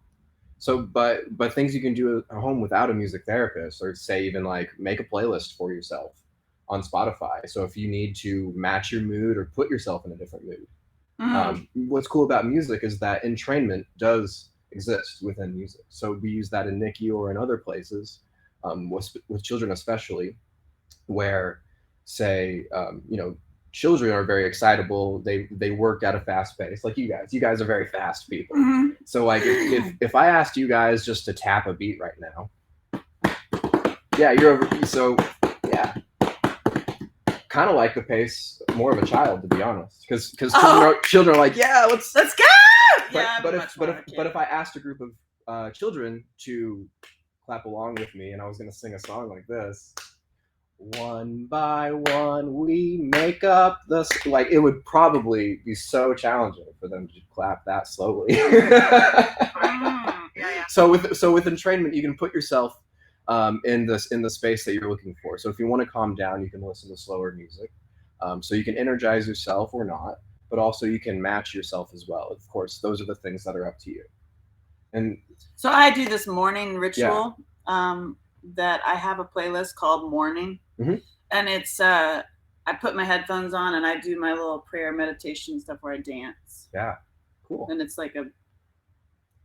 So, but things you can do at home without a music therapist, or say even like make a playlist for yourself on Spotify. So if you need to match your mood or put yourself in a different mood. What's cool about music is that entrainment does exist within music. So we use that in NICU or in other places, with children especially, where say, you know, children are very excitable. They work at a fast pace, like you guys are very fast people. Mm-hmm. So like if I asked you guys just to tap a beat right now, yeah, you're over. So yeah, kind of like the pace more of a child, to be honest, because children are like, yeah, let's go. But if I asked a group of children to clap along with me, and I was gonna sing a song like this. One by one, we make up the like. It would probably be so challenging for them to clap that slowly. Yeah. So with entrainment, you can put yourself in the space that you're looking for. So if you want to calm down, you can listen to slower music. So you can energize yourself or not, but also you can match yourself as well. Of course, those are the things that are up to you. And so I do this morning ritual. That I have a playlist called Morning, and it's I put my headphones on and I do my little prayer meditation stuff where I dance. Yeah, cool. And it's like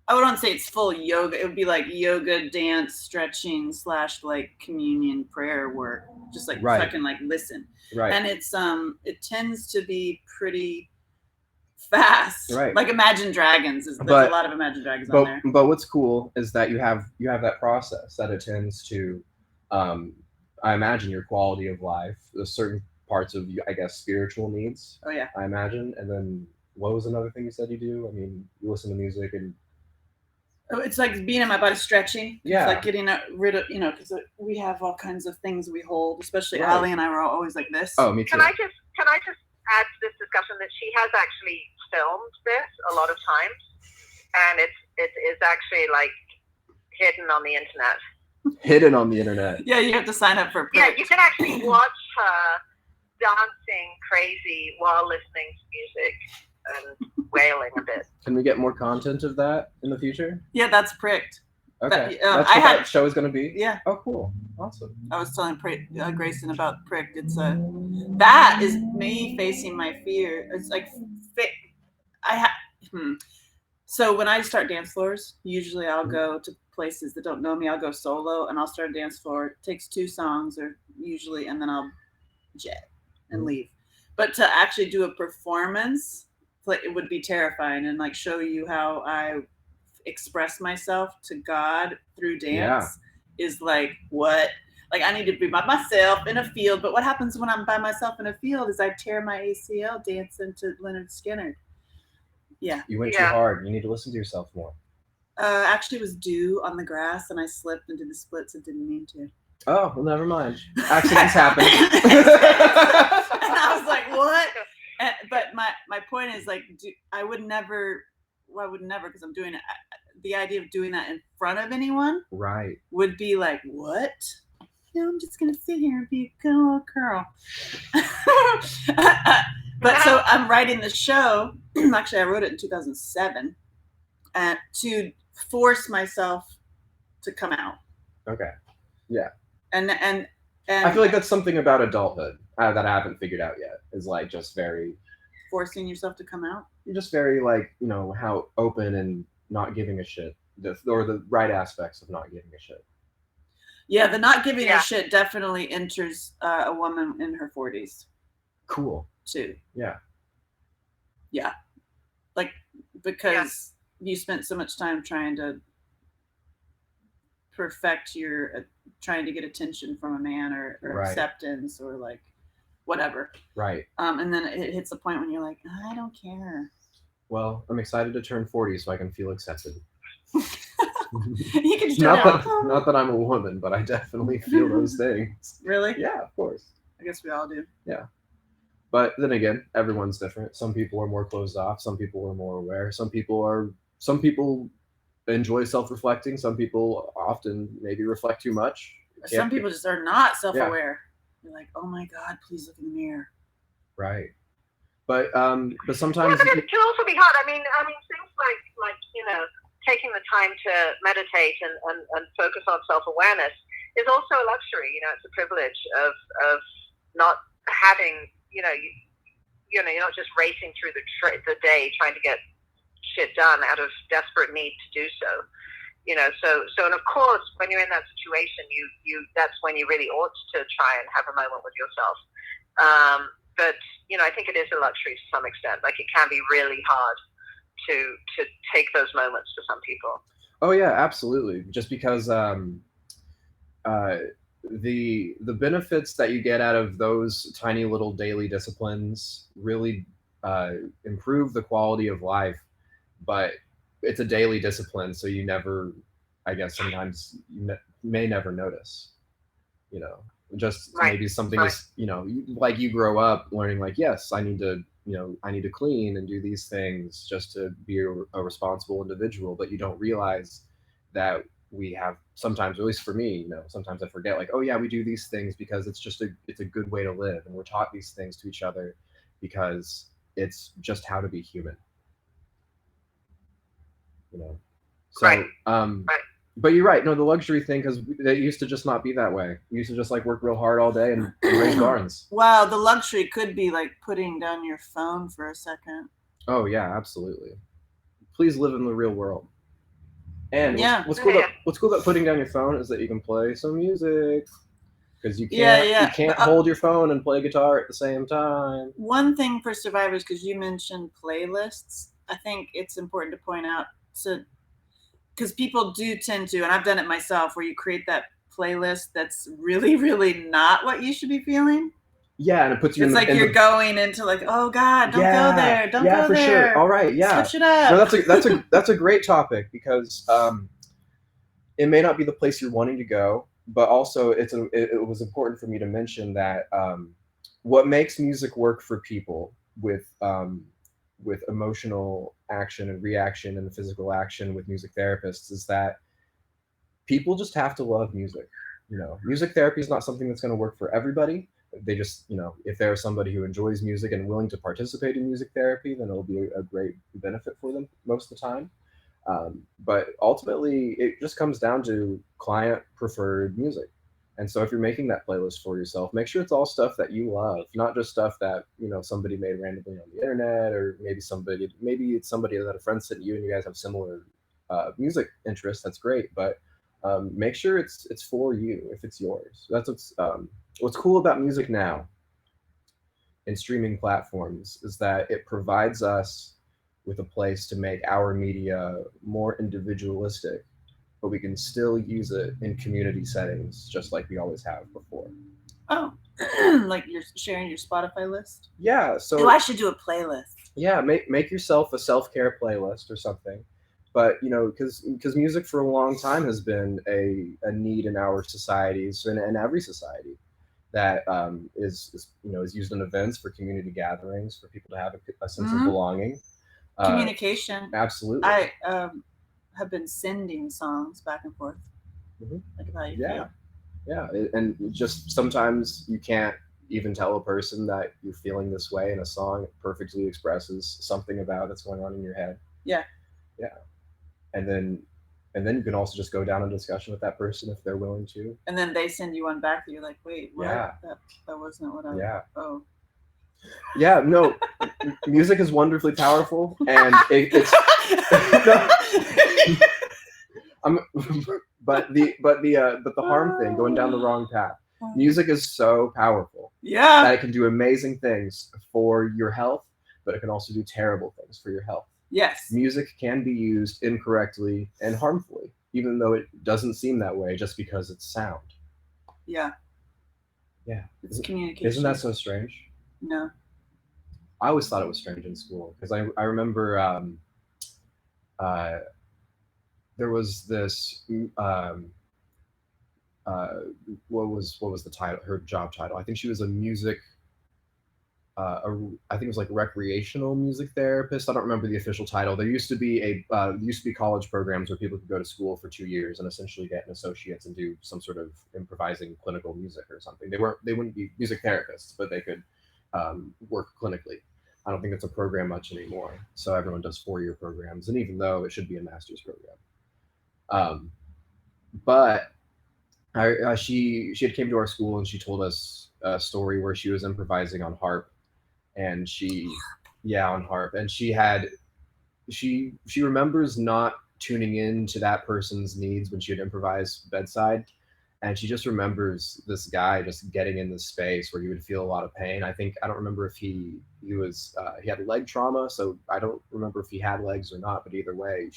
I wouldn't say it's full yoga. It would be like yoga, dance, stretching / like communion prayer work, just like so I can like listen. Right. And it's it tends to be pretty fast. Right. Like Imagine Dragons there's a lot of Imagine Dragons on there. But what's cool is that you have that process that it tends to I imagine your quality of life, there's certain parts of I guess spiritual needs. Oh yeah. I imagine. And then what was another thing you said you do? I mean, you listen to music and it's like being in my body, stretching. Yeah. It's like getting rid of, you know, because we have all kinds of things we hold, especially Allie and I were always like this. Oh, me too. Can I just add to this discussion that she has actually filmed this a lot of times, and it is actually like hidden on the internet. Hidden on the internet. Yeah, you have to sign up for. Yeah, you can actually watch her dancing crazy while listening to music and wailing a bit. Can we get more content of that in the future? Yeah, that's Pricked. Okay, That, that's what that show is going to be? Yeah. Oh, cool. Awesome. I was telling Grayson about Pricked. It's that is me facing my fear. It's like So when I start dance floors, usually I'll go to places that don't know me. I'll go solo and I'll start a dance floor. It takes 2 songs or usually, and then I'll jet and leave. But to actually do a performance, like, it would be terrifying, and like show you how I express myself to God through dance is like, what? Like, I need to be by myself in a field. But what happens when I'm by myself in a field is I tear my ACL dancing to Leonard Skinner. Yeah. You went too hard. You need to listen to yourself more. Actually, it was dew on the grass, and I slipped and did the splits and didn't mean to. Oh, well, never mind. Accidents happen. And I was like, what? But my point is, like, I would never, because I'm doing it. The idea of doing that in front of anyone would be like, what? I'm just going to sit here and be a good little girl. But so I'm writing the show. Actually, I wrote it in 2007 to force myself to come out. Okay. Yeah. And I feel like that's something about adulthood that I haven't figured out yet. Is like just very forcing yourself to come out. You're just very like, how open and not giving a shit, or the right aspects of not giving a shit. Yeah, the not giving a shit definitely enters a woman in her 40s. Cool. Too. Yeah. Yeah. Like, because you spent so much time trying to perfect your, trying to get attention from a man or acceptance or like whatever. Right. And then it hits a point when you're like, I don't care. Well, I'm excited to turn 40 so I can feel accepted. You can just not that I'm a woman, but I definitely feel those things. Really? Yeah, of course. I guess we all do. Yeah. But then again, everyone's different. Some people are more closed off. Some people are more aware. Some people enjoy self-reflecting. Some people often maybe reflect too much. Some people just are not self-aware. You're like, oh my God, please look in the mirror. Right. But sometimes it can also be hard. I mean things like taking the time to meditate and focus on self-awareness is also a luxury. It's a privilege of not having. You're not just racing through the day trying to get shit done out of desperate need to do so. So and of course, when you're in that situation, that's when you really ought to try and have a moment with yourself. But I think it is a luxury to some extent. Like, it can be really hard to take those moments for some people. Oh yeah, absolutely. Just because the benefits that you get out of those tiny little daily disciplines really improve the quality of life, but it's a daily discipline, so you never, I guess sometimes you may never notice, maybe something is, like you grow up learning like, yes, I need to clean and do these things just to be a responsible individual, but you don't realize that we have sometimes, at least for me, sometimes I forget, like, oh yeah, we do these things because it's a good way to live, and we're taught these things to each other because it's just how to be human. So but you're right, no, the luxury thing, because it used to just not be that way. We used to just like work real hard all day and raise barns. Wow, the luxury could be like putting down your phone for a second. Oh yeah, absolutely. Please live in the real world. And what's cool about putting down your phone is that you can play some music, because you can't hold your phone and play guitar at the same time. One thing for survivors, because you mentioned playlists, I think it's important to point out, because people do tend to, and I've done it myself, where you create that playlist that's really, really not what you should be feeling. Yeah, and it puts you it's like you're going into like, oh God, don't go there. Don't go there. Yeah, for sure. All right, yeah. Switch it up. No, that's a great topic, because it may not be the place you're wanting to go, but also it was important for me to mention that what makes music work for people with emotional action and reaction and physical action with music therapists is that people just have to love music. Music therapy is not something that's going to work for everybody. they just, if they're somebody who enjoys music and willing to participate in music therapy, then it'll be a great benefit for them most of the time. But ultimately, it just comes down to client preferred music. And so if you're making that playlist for yourself, make sure it's all stuff that you love, not just stuff that, somebody made randomly on the internet, or maybe it's somebody that a friend sent you and you guys have similar music interests. That's great. But make sure it's for you if it's yours. That's what's cool about music now in streaming platforms is that it provides us with a place to make our media more individualistic, but we can still use it in community settings just like we always have before. Oh, like you're sharing your Spotify list? Yeah. So I should do a playlist. Yeah, make yourself a self-care playlist or something. But because music for a long time has been a need in our societies and in every society that is used in events for community gatherings for people to have a sense of belonging. Communication. Absolutely. I have been sending songs back and forth. Like about you feel. Yeah, and just sometimes you can't even tell a person that you're feeling this way, and a song perfectly expresses something about that's going on in your head. Yeah. And then you can also just go down a discussion with that person if they're willing to. And then they send you one back that you're like, wait, what? Yeah. That wasn't what I. Yeah. Oh. Yeah. No. Music is wonderfully powerful, and it's. But the harm thing, going down the wrong path. Music is so powerful. Yeah. That it can do amazing things for your health, but it can also do terrible things for your health. Yes. Music can be used incorrectly and harmfully, even though it doesn't seem that way just because it's sound. Yeah. Yeah. It's communication. Isn't that so strange? No. I always thought it was strange in school because I remember there was this what was the title? Her job title? I think she was a music. I think it was like recreational music therapist. I don't remember the official title. There used to be college programs where people could go to school for 2 years and essentially get an associates and do some sort of improvising clinical music or something. They wouldn't be music therapists, but they could work clinically. I don't think it's a program much anymore. So everyone does 4-year programs, and even though it should be a master's program. But she had came to our school and she told us a story where she was improvising on harp, and on harp, and she remembers not tuning in to that person's needs when she would improvise bedside, and she just remembers this guy just getting in this space where he would feel a lot of pain. I don't remember if he had leg trauma, so I don't remember if he had legs or not, but either way,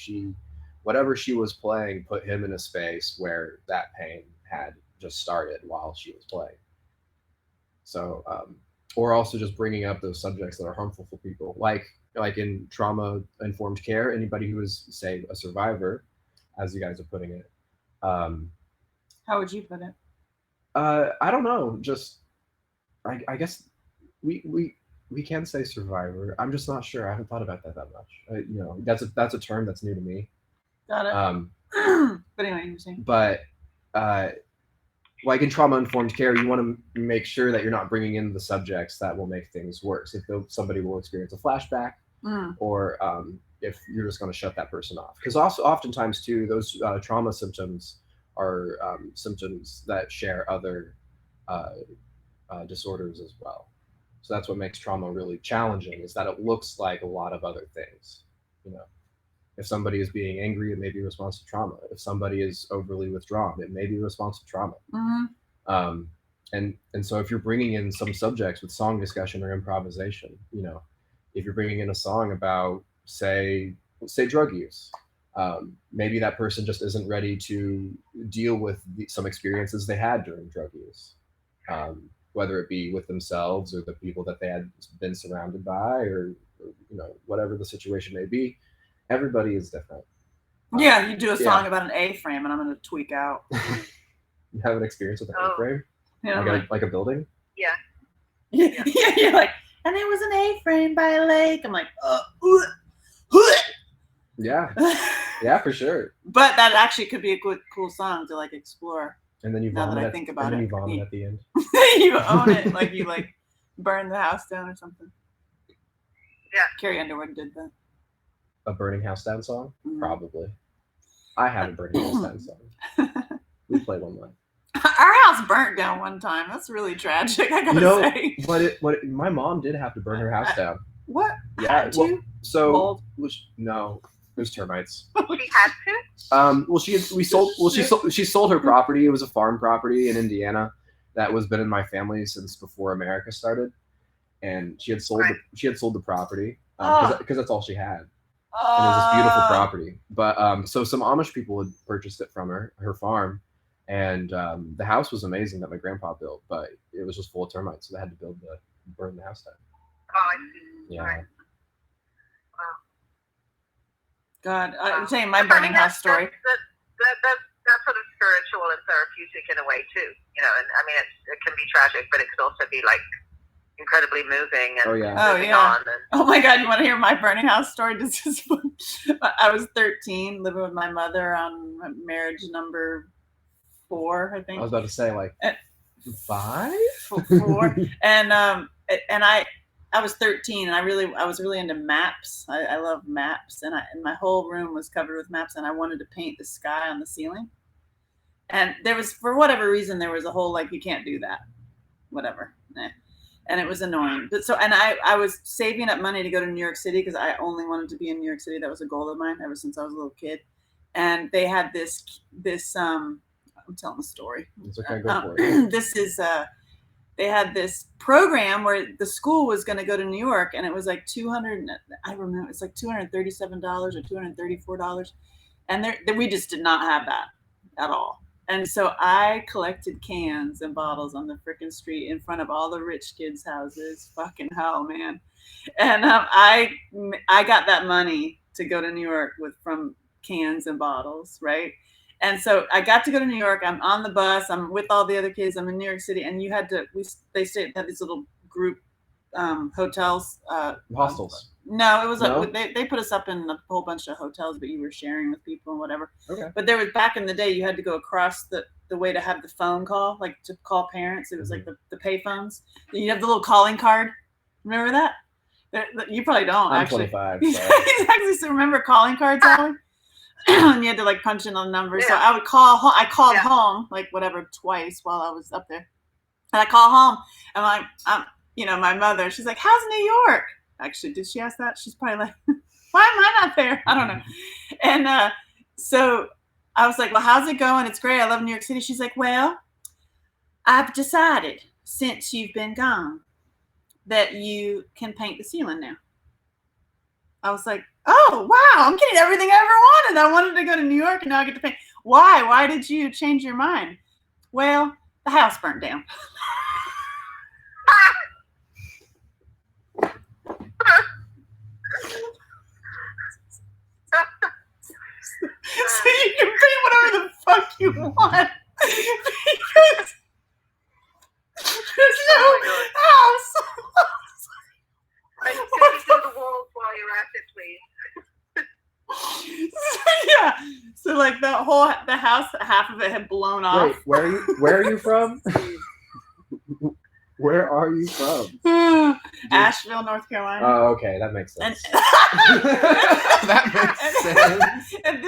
whatever she was playing put him in a space where that pain had just started while she was playing. So, or also just bringing up those subjects that are harmful for people, like in trauma-informed care, anybody who is, say, a survivor, as you guys are putting it. How would you put it? I don't know. Just, I guess we can say survivor. I'm just not sure. I haven't thought about that much. That's a term that's new to me. Got it. But anyway, you're saying. But like in trauma-informed care, you want to make sure that you're not bringing in the subjects that will make things worse. If somebody will experience a flashback, or if you're just going to shut that person off. Because also oftentimes too, those trauma symptoms are symptoms that share other disorders as well. So that's what makes trauma really challenging, is that it looks like a lot of other things. If somebody is being angry, it may be a response to trauma. If somebody is overly withdrawn, it may be a response to trauma. And so if you're bringing in some subjects with song discussion or improvisation, if you're bringing in a song about, say drug use, maybe that person just isn't ready to deal with some experiences they had during drug use, whether it be with themselves or the people that they had been surrounded by, or whatever the situation may be. Everybody is different. Yeah, you do a song about an A-frame, and I'm going to tweak out. You have an experience with an A-frame? Yeah, like a building? Yeah. Yeah, you're like, and it was an A-frame by a lake. I'm like, Yeah. Yeah, for sure. But that actually could be a cool song to like explore. And then you Now vomit. that I think about and then it. you vomit at the end. You own it, like you like burn the house down or something. Yeah. Carrie Underwood did that. A burning house down song? Mhm. Probably. I have a burning house down song. We played one live. Our house burnt down one time. That's really tragic. I gotta say. But my mom did have to burn her house down. What? Yeah. Had to? So Mold? no, it was termites. She had to. Well, she sold her property. It was a farm property in Indiana that was been in my family since before America started, and she had sold the property because that's all she had. And it was this beautiful property. But so some Amish people had purchased it from her farm, and the house was amazing that my grandpa built, but it was just full of termites, so they had to burn the house down. Oh, I see. Yeah. Right. God, I'm saying my burning house story. That's sort of spiritual and therapeutic in a way too. You know, and I mean, it can be tragic, but it could also be like incredibly moving and moving on. And, oh my God, you want to hear my burning house story? I was 13, living with my mother on marriage number 4, I think. I was about to say like 5, 4, and I was 13, and I was really into maps. I love maps, and my whole room was covered with maps, and I wanted to paint the sky on the ceiling. And there was, for whatever reason, there was a whole like, you can't do that, whatever. And it was annoying. But I was saving up money to go to New York City because I only wanted to be in New York City. That was a goal of mine ever since I was a little kid. And they had this I'm telling the story. It's okay, go for it. They had this program where the school was going to go to New York, and it was like I remember it's like $237 or $234. And we just did not have that at all. And so I collected cans and bottles on the frickin' street in front of all the rich kids' houses. Fucking hell, man. And I got that money to go to New York from cans and bottles, right? And so I got to go to New York. I'm on the bus. I'm with all the other kids. I'm in New York City, and they stayed at these little group hotels. Hostels. No, it was they put us up in a whole bunch of hotels, but you were sharing with people and whatever. Okay. But there was, back in the day, you had to go across the way to have the phone call, like to call parents. It was like the pay phones. You have the little calling card. Remember that? You probably don't. I'm actually. 25. Exactly. So remember calling cards, Allie? And you had to like punch in on numbers. Yeah. So I would call home. I called home like whatever twice while I was up there. And I call home, and my mother, she's like, "How's New York?" Actually, did she ask that? She's probably like, "Why am I not there?" I don't know. And so I was like, "Well, how's it going?" "It's great. I love New York City." She's like, "Well, I've decided since you've been gone that you can paint the ceiling now." I was like, "Oh, wow, I'm getting everything I ever wanted. I wanted to go to New York, and now I get to paint." "Why? Why did you change your mind?" "Well, the house burnt down." So you can paint whatever the fuck you want because there's no house. Can you do the walls while you're at it, please? Yeah. So like the house, half of it had blown off. Wait, where are you from? Where are you from? Asheville, North Carolina. Oh, okay, that makes sense. That makes sense. And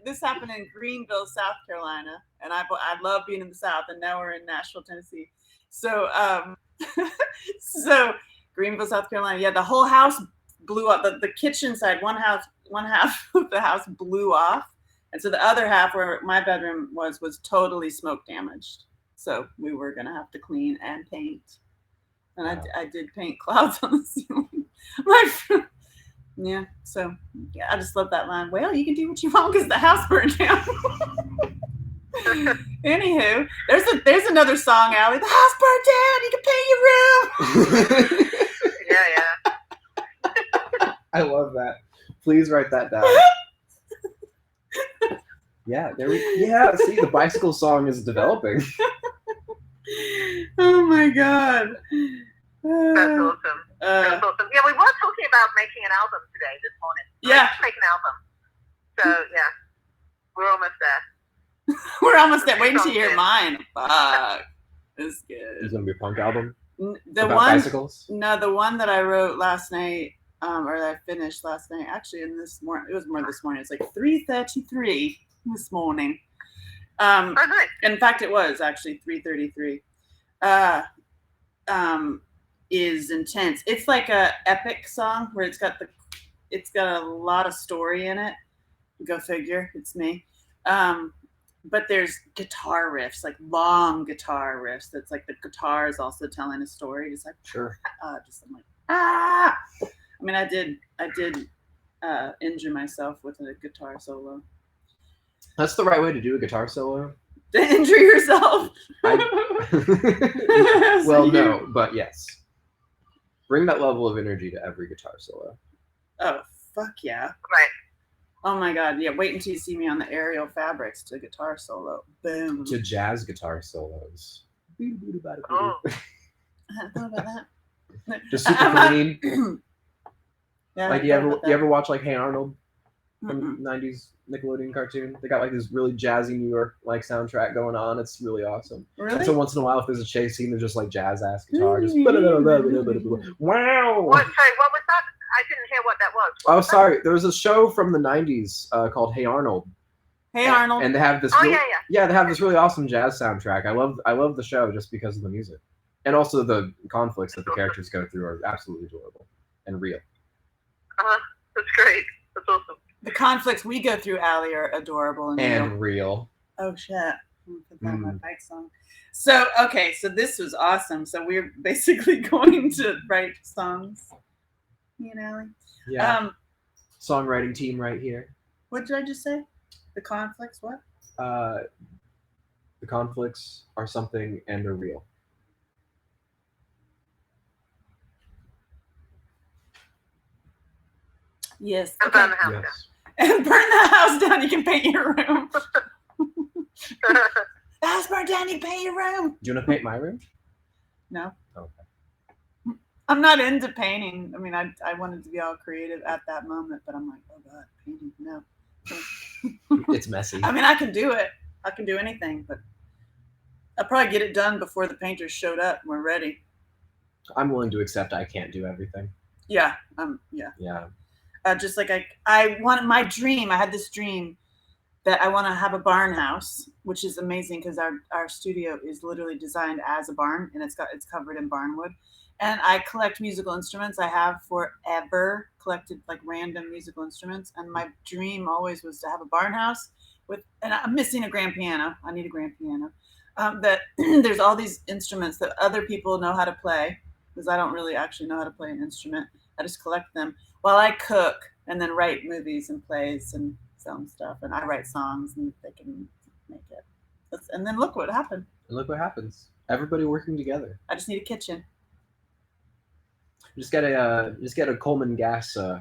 this happened in Greenville, South Carolina, and I love being in the South, and now we're in Nashville, Tennessee. So so Greenville, South Carolina. Yeah, the whole house blew up. The kitchen side, one half of the house blew off, and so the other half, where my bedroom was totally smoke damaged. So we were gonna have to clean and paint, and wow. I did paint clouds on the ceiling. So I just love that line. "Well, you can do what you want because the house burned down." Anywho, there's another song, Allie. "The house burned down. You can paint your room." Yeah. I love that. Please write that down. Yeah, see, the bicycle song is developing. Oh my God. That's awesome. That's awesome. Yeah, we were talking about making an album today, this morning. Yeah. Let's make an album. So, yeah, we're almost there. We're almost at. Wait until you hear mine. Fuck, it's It's good. gonna be a punk album The about one, bicycles. no, the one that I wrote last night, or that I finished last night. Actually, in this morning, it was more this morning. It's like 3:33 this morning. Oh, nice. In fact, it was actually 3:33. Is intense. It's like a epic song where it's got a lot of story in it. Go figure. It's me. But there's guitar riffs, like long guitar riffs. That's like the guitar is also telling a story. Just like Sure. just I'm like ah. I mean, I did injure myself with a guitar solo. That's the right way to do a guitar solo. To injure yourself. Well, no, but yes. Bring that level of energy to every guitar solo. Oh, fuck yeah. Right. Oh my god, yeah. Wait until you see me on the aerial fabrics to guitar solo. Boom. To jazz guitar solos. Oh. I hadn't thought about that. Just super clean. Yeah, Like you ever watch like Hey Arnold from Mm-mm. 90s Nickelodeon cartoon? They got like this really jazzy New York like soundtrack going on. It's really awesome. Really? So once in a while, if there's a chase scene, there's just like jazz ass guitar. Just wow. What? Sorry, what was that? I didn't hear what that was. Oh, sorry. There was a show from the 90s called Hey Arnold. Hey Arnold. And they have this. Oh, really, yeah. they have this really awesome jazz soundtrack. I love the show just because of the music, and also the conflicts that the characters go through are absolutely adorable and real. That's great. That's awesome. The conflicts we go through, Allie, are adorable and real. Oh shit. I'm gonna put that on my bike song. So okay, so this was awesome. So we're basically going to write songs. Me and Allie. Yeah. Songwriting team right here. What did I just say? The conflicts, what? The conflicts are something and they're real. Yes. And burn the house down. And burn the house down. You can paint your room. The house burned down. You paint your room. Do you want to paint my room? No. Okay. I'm not into painting. I mean, I wanted to be all creative at that moment, but I'm like, oh god, painting, no. It's messy. I mean, I can do it. I can do anything, but I'll probably get it done before the painters showed up and we're ready. I'm willing to accept I can't do everything. Yeah. Yeah. Yeah. Just like I wanted my dream. I had this dream that I want to have a barn house, which is amazing because our studio is literally designed as a barn and it's covered in barnwood. And I collect musical instruments. I have forever collected like random musical instruments. And my dream always was to have a barn house and I'm missing a grand piano. I need a grand piano. That there's all these instruments that other people know how to play because I don't really actually know how to play an instrument. I just collect them while I cook and then write movies and plays and film stuff. And I write songs and they can make it. And then look what happened. And look what happens. Everybody working together. I just need a kitchen. Just get a Coleman gas stove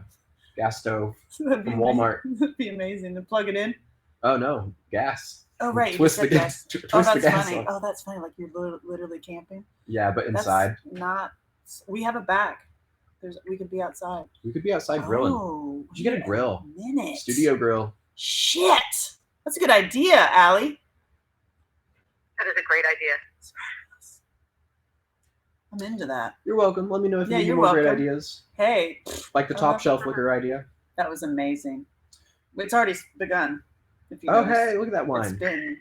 from Walmart. That'd be amazing to plug it in. Oh no, gas. Oh right, Twist the gas. Oh, that's funny. On. Oh, that's funny. Like you're literally camping. Yeah, but inside. That's not. We have a back. We could be outside. We could be outside grilling. Oh, you get a grill. Minute. Studio grill. Shit, that's a good idea, Allie. That is a great idea. I'm into that. You're welcome. Let me know if you need more welcome. great ideas. Hey. Like the top shelf liquor idea. That was amazing. It's already begun. Hey, look at that wine. It's been,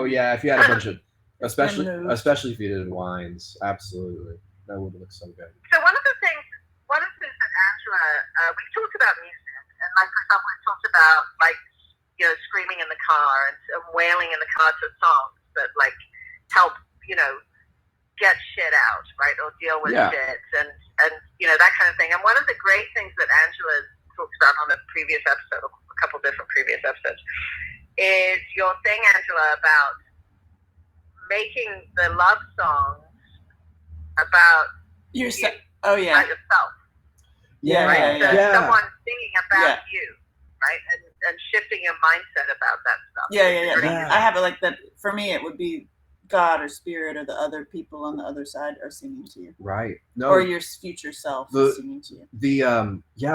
yeah, if you had a bunch of, especially if you did wines, absolutely, that would look so good. So one of the things that Angela, we talked about music, and like for example, we talked about like screaming in the car and wailing in the car to songs that like help get shit out, right, or deal with shit and that kind of thing. And one of the great things that Angela talks about on a previous episode, a couple different previous episodes, is your thing, Angela, about making the love songs about yourself. About yourself. Yeah, right? yeah. So someone singing about you, right? And shifting your mindset about that stuff. Yeah. I have it like that. For me, it would be God or spirit or the other people on the other side are singing to you. Right. No. Or your future self is singing to you.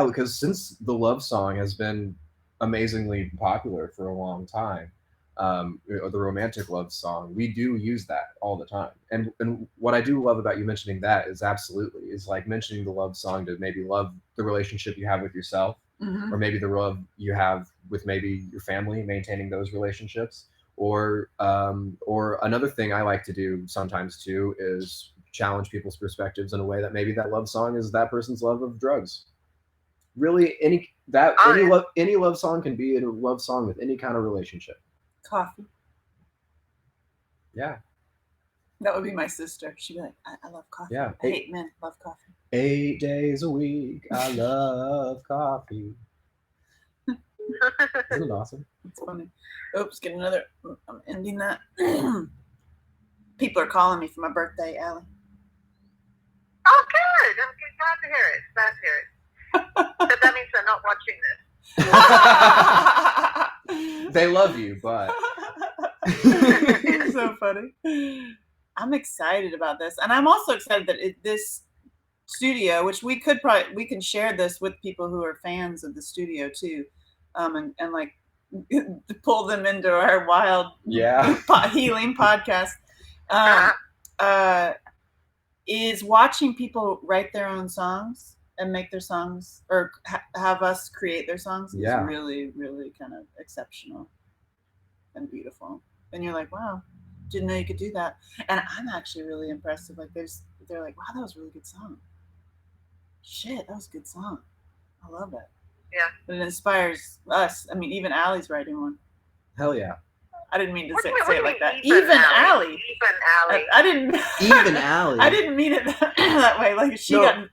Because since the love song has been amazingly popular for a long time, or the romantic love song, we do use that all the time. And what I do love about you mentioning that is absolutely is like mentioning the love song to maybe love the relationship you have with yourself, Mm-hmm. or maybe the love you have with maybe your family, maintaining those relationships. Or another thing I like to do sometimes too is challenge people's perspectives in a way that maybe that love song is that person's love of drugs. Really, Oh, yeah. any love song can be a love song with any kind of relationship. Coffee. Yeah. That would be my sister. She'd be like, I love coffee. Yeah. I hate men. Love coffee. 8 days a week, I love coffee. Isn't it awesome? It's funny. Oops, get another. I'm ending that. People are calling me for my birthday, Allie. Oh, good. I'm glad to hear it. Glad to hear it. But that means they're not watching this. They love you, but It's so funny. I'm excited about this, and I'm also excited that this studio, which we can share this with people who are fans of the studio too, and like pull them into our wild healing podcast. Is watching people write their own songs and make their songs, or have us create their songs, is really, really kind of exceptional and beautiful. And you're like, wow, didn't know you could do that. And I'm actually really impressed with, like, they're like, wow, that was a really good song. Shit, that was a good song. I love it. Yeah. But it inspires us. I mean, even Allie's writing one. Hell yeah. I didn't mean to say What it like that. Even Allie. Even Allie. I didn't. Even Allie. I didn't mean it that way. Like she got.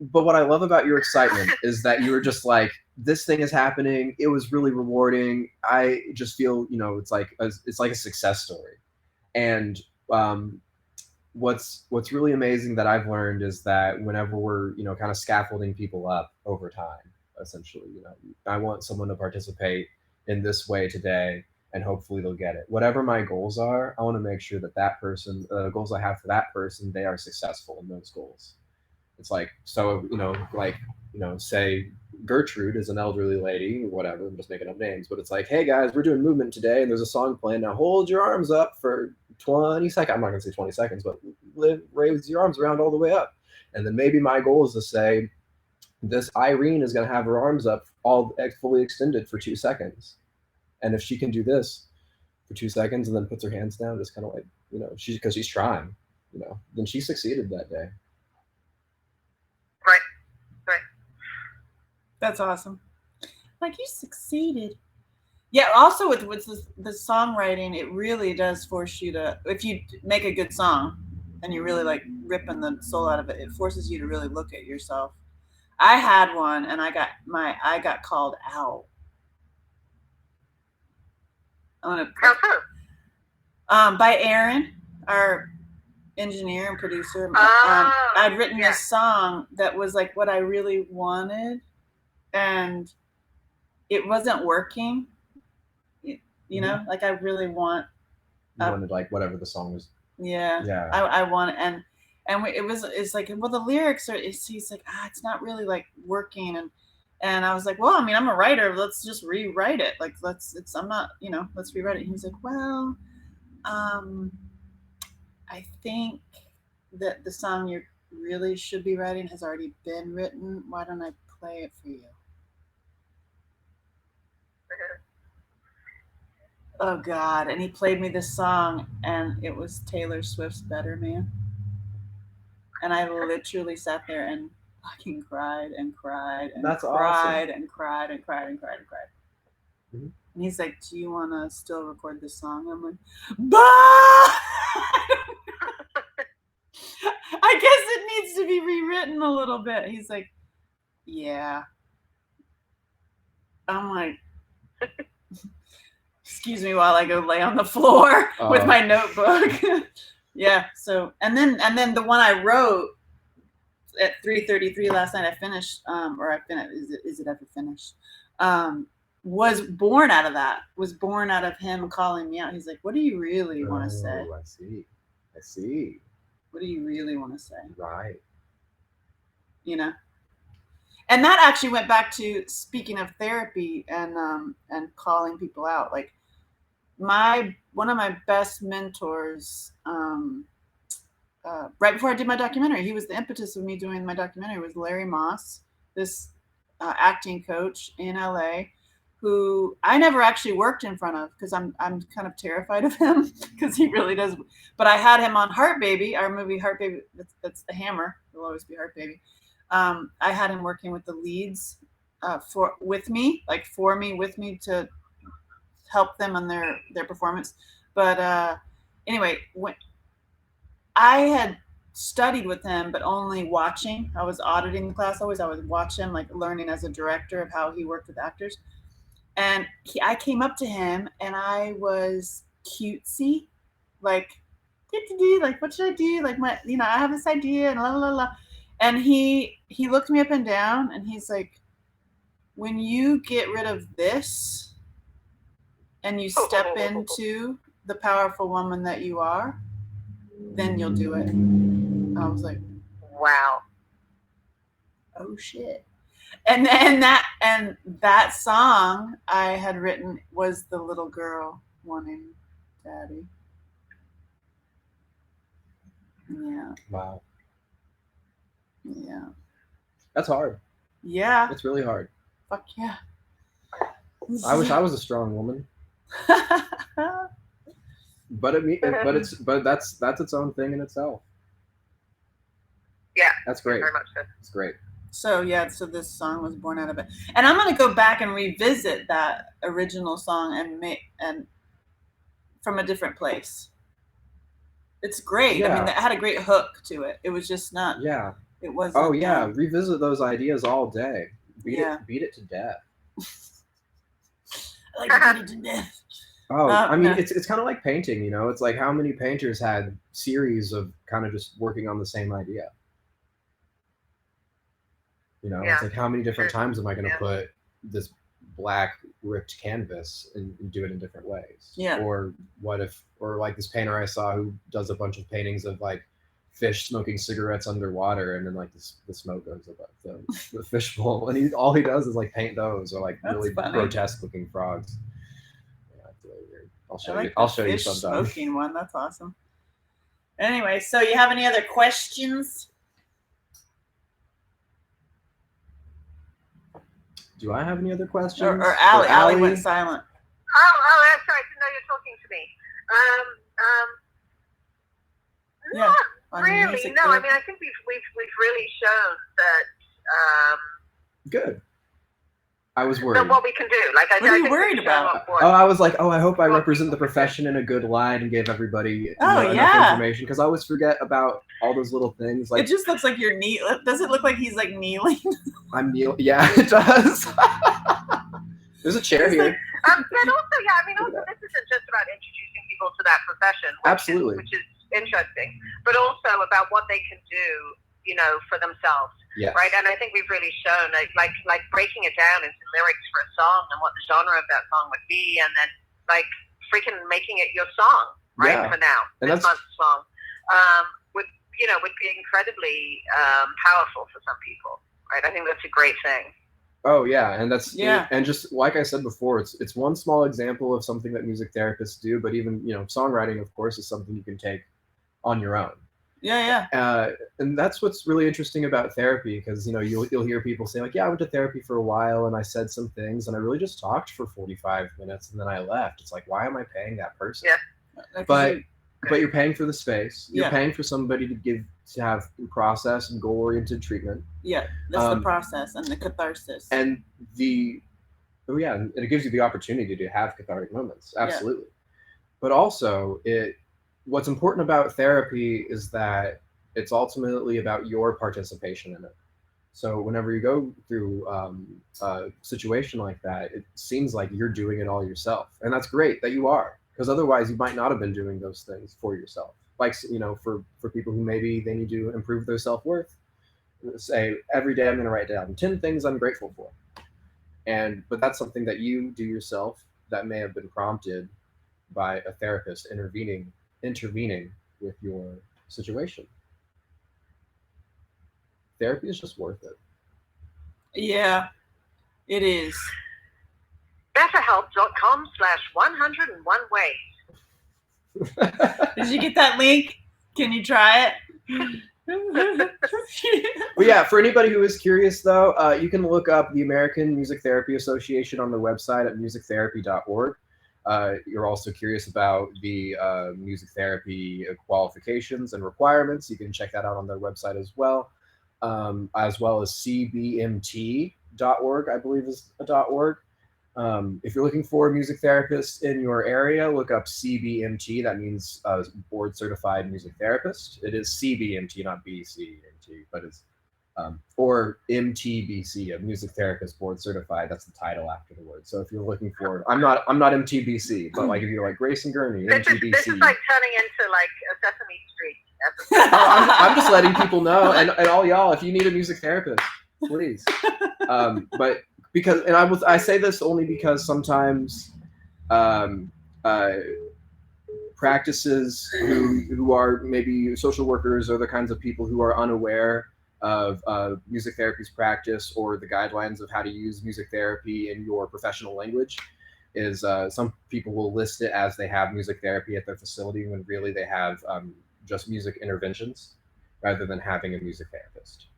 But what I love about your excitement is that you were just like, this thing is happening. It was really rewarding. I just feel, it's like a success story. And what's really amazing that I've learned is that whenever we're, kind of scaffolding people up over time, essentially, I want someone to participate in this way today, and hopefully they'll get it. Whatever my goals are, I want to make sure that that person, the goals I have for that person, they are successful in those goals. It's like, so, say Gertrude is an elderly lady, whatever, I'm just making up names, but it's like, hey guys, we're doing movement today and there's a song playing. Now hold your arms up for 20 seconds. I'm not going to say 20 seconds, but raise your arms around all the way up. And then maybe my goal is to say, this Irene is going to have her arms up all fully extended for 2 seconds. And if she can do this for 2 seconds and then puts her hands down, just kind of like, because she's trying, then she succeeded that day. Right. That's awesome. Like, you succeeded. Yeah, also with the songwriting, it really does force you to, if you make a good song and you're really like ripping the soul out of it, it forces you to really look at yourself. I had one and I got called out. By Aaron, our engineer and producer. I'd written this song that was like what I really wanted, and it wasn't working. Like I really want. You wanted like whatever the song was. Yeah. Yeah. I want and it's like, well, the lyrics are. He's like, it's not really like working, and I was like, well, I mean, I'm a writer. Let's just rewrite it. Like, let's rewrite it. And he's like, well, I think that the song you really should be writing has already been written. Why don't I play it for you? Oh God. And he played me this song, and it was Taylor Swift's Better Man. And I literally sat there and fucking cried and cried and That's cried awesome. and cried and cried and cried and cried. Mm-hmm. And he's like, do you want to still record this song? I'm like, bah! I guess it needs to be rewritten a little bit. He's like, yeah. I'm like, excuse me while I go lay on the floor with my notebook. Yeah. So, and then the one I wrote at 3:33 last night, I finished, is it ever finished? Was born out of that. Was born out of him calling me out. He's like, what do you really want to say? I see. What do you really want to say? Right. And that actually went back to, speaking of therapy and calling people out. Like, one of my best mentors, right before I did my documentary, he was the impetus of me doing my documentary, was Larry Moss, this acting coach in LA, who I never actually worked in front of because I'm kind of terrified of him because he really does. But I had him on Heart Baby, our movie Heart Baby. That's the hammer. It'll always be Heart Baby. I had him working with the leads with me to help them on their performance. But anyway, when I had studied with him, but only watching. I was auditing the class always. I would watch him, like learning as a director of how he worked with actors. And I came up to him and I was cutesy, like, like, what should I do? Like, I have this idea and la la la. And he looked me up and down and he's like, when you get rid of this and you step into the powerful woman that you are, then you'll do it. I was like, wow. Oh shit. And then that song I had written was the little girl wanting daddy. Yeah. Wow. Yeah. That's hard. Yeah. It's really hard. Fuck yeah. I wish I was a strong woman. But that's its own thing in itself. Yeah. That's great. Very much so. It's great. So this song was born out of it, and I'm gonna go back and revisit that original song and from a different place. It's great. Yeah. I mean, it had a great hook to it. It was just not. Yeah. It wasn't. Oh yeah, revisit those ideas all day. Beat it to death. I like to beat it to death. Oh, I mean, it's kind of like painting, It's like how many painters had series of kind of just working on the same idea. It's like how many different times am I going to put this black ripped canvas and do it in different ways? Yeah. Or like this painter I saw who does a bunch of paintings of like fish smoking cigarettes underwater, and then like the smoke goes above the fishbowl, and all he does is like paint those, or like really grotesque looking frogs. Yeah, it's really weird. I'll show you sometime. Smoking one, that's awesome. Anyway, so you have any other questions? Do I have any other questions? Or Allie? Allie went silent. Oh, that's right. I didn't know you were talking to me. Not really. No, I mean, I think we've really shown that. Good. I was worried. What we can do. Like, what are you worried about? I was like, I hope I represent the profession in a good light and gave everybody enough information, because I always forget about all those little things. Like, it just looks like you're kneeling. Does it look like he's like kneeling? I'm kneeling. Yeah, it does. There's a chair here. But also, this isn't just about introducing people to that profession. Absolutely. Which is interesting, but also about what they can do, for themselves. Yes. Right. And I think we've really shown like breaking it down into lyrics for a song and what the genre of that song would be, and then like freaking making it your song, right? Yeah. For now, and this month's song would be incredibly powerful for some people, right? I think that's a great thing. Oh yeah, and and just like I said before, it's one small example of something that music therapists do, but even songwriting, of course, is something you can take on your own. Yeah. And that's what's really interesting about therapy, because you'll hear people say like, yeah, I went to therapy for a while and I said some things and I really just talked for 45 minutes and then I left. It's like, why am I paying that person? Yeah. But you're paying for the space. You're paying for somebody to have process and goal-oriented treatment. Yeah, that's the process and the catharsis. And and it gives you the opportunity to have cathartic moments. Absolutely. Yeah. But also what's important about therapy is that it's ultimately about your participation in it. So whenever you go through a situation like that, it seems like you're doing it all yourself. And that's great that you are, because otherwise you might not have been doing those things for yourself. Like, for people who maybe they need to improve their self-worth, say, every day I'm going to write down 10 things I'm grateful for. But that's something that you do yourself that may have been prompted by a therapist intervening with your situation. Therapy is just worth it. Yeah, it is. betterhelp.com/101ways. Did you get that link? Can you try it? Well, yeah, for anybody who is curious, though, you can look up the American Music Therapy Association on the website at musictherapy.org. You're also curious about the music therapy qualifications and requirements. You can check that out on their website as well as cbmt.org, I believe is a .org. If you're looking for a music therapist in your area, look up CBMT. That means board certified music therapist. It is CBMT, not BCMT, but it's or MTBC, a music therapist board certified. That's the title after the word. So if you're looking for, I'm not MTBC, but like if you're like Grace and Gurney, MTBC. This is like turning into like a Sesame Street episode. I'm just letting people know, and all y'all, if you need a music therapist, please. But because, and I say this only because sometimes practices who are maybe social workers or the kinds of people who are unaware of music therapy's practice or the guidelines of how to use music therapy in your professional language is some people will list it as they have music therapy at their facility when really they have just music interventions rather than having a music therapist.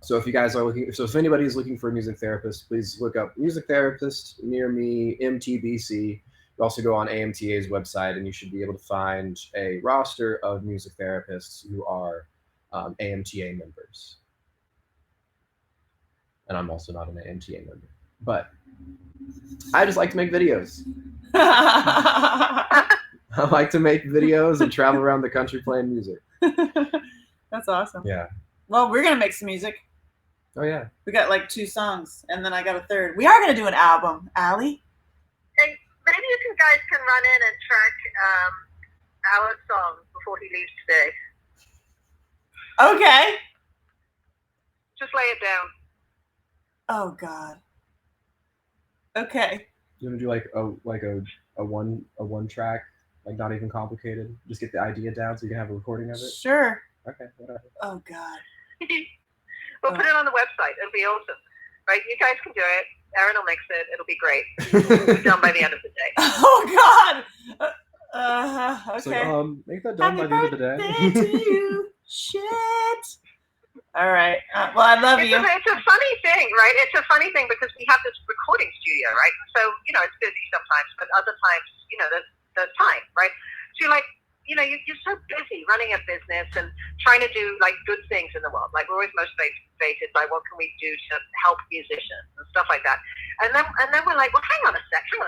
So if you guys are looking, so if anybody is looking for a music therapist, please look up music therapist near me, MTBC. You also go on AMTA's website and you should be able to find a roster of music therapists who are AMTA members. And I'm also not an AMTA member, but I just like to make videos. I like to make videos and travel around the country playing music. That's awesome. Yeah. Well, we're gonna make some music. Oh yeah. We got like 2 songs, and then I got a third. We are gonna do an album, Allie. Hey, maybe you guys can run in and track our song before he leaves today. Okay. Just lay it down. Oh God. Okay. You want to do like a one track, like not even complicated? Just get the idea down so you can have a recording of it. Sure. Okay, whatever. Oh God. We'll put it on the website. It'll be awesome. Right? You guys can do it. Aaron will mix it. It'll be great. We'll be done by the end of the day. Oh God. Okay. So, make that done by the end of the day. Happy birthday to you. Shit. All right. Well, I love you. It's a funny thing, right? It's a funny thing because we have this recording studio, right? So, it's busy sometimes, but other times, there's time, right? So you're like, you're so busy running a business and trying to do like good things in the world. Like we're always motivated by what can we do to help musicians and stuff like that. And then we're like, well, hang on a sec. We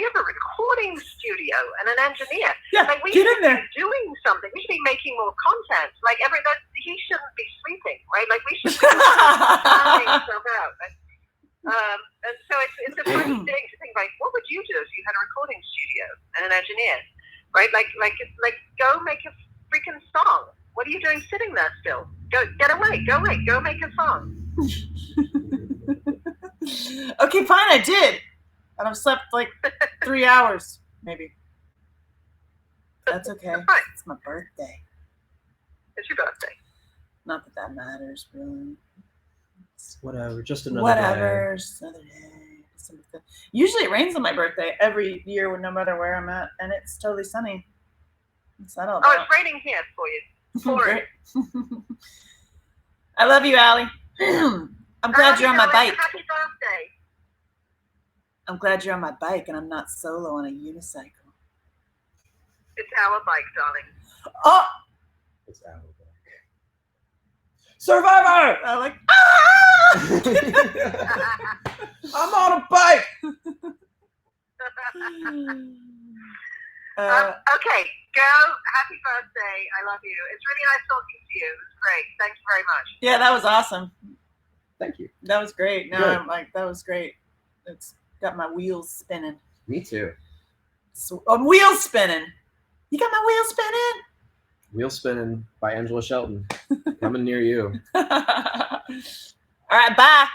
have a recording studio and an engineer. Yeah, like, we get should in there. be doing something. We should be making more content. Like he shouldn't be sleeping, right? Like we should be planning stuff out. And so it's a funny thing to think like, what would you do if you had a recording studio and an engineer? Right, like, go make a freaking song. What are you doing sitting there still? Get away, go make a song. Okay, fine, I did. And I've slept like 3 hours, maybe. That's okay. It's my birthday. It's your birthday. Not that matters, really. Whatever, just another day. Just another day. Usually it rains on my birthday every year, no matter where I'm at, and it's totally sunny. What's that all about? Oh, it's raining here for you. Great. I love you, Allie. I'm glad you're on my bike. Happy birthday. I'm glad you're on my bike and I'm not solo on a unicycle. It's our bike, darling. Oh! It's our bike. Survivor! I'm like, I'm on a bike! Okay, go. Happy birthday. I love you. It's really nice talking to you. It was great. Thanks very much. Yeah, that was awesome. Thank you. That was great. No, Good. I'm like, that was great. It's got my wheels spinning. Me too. So, wheels spinning. You got my wheels spinning? Wheel Spinning by Angela Shelton. Coming near you. All right, bye.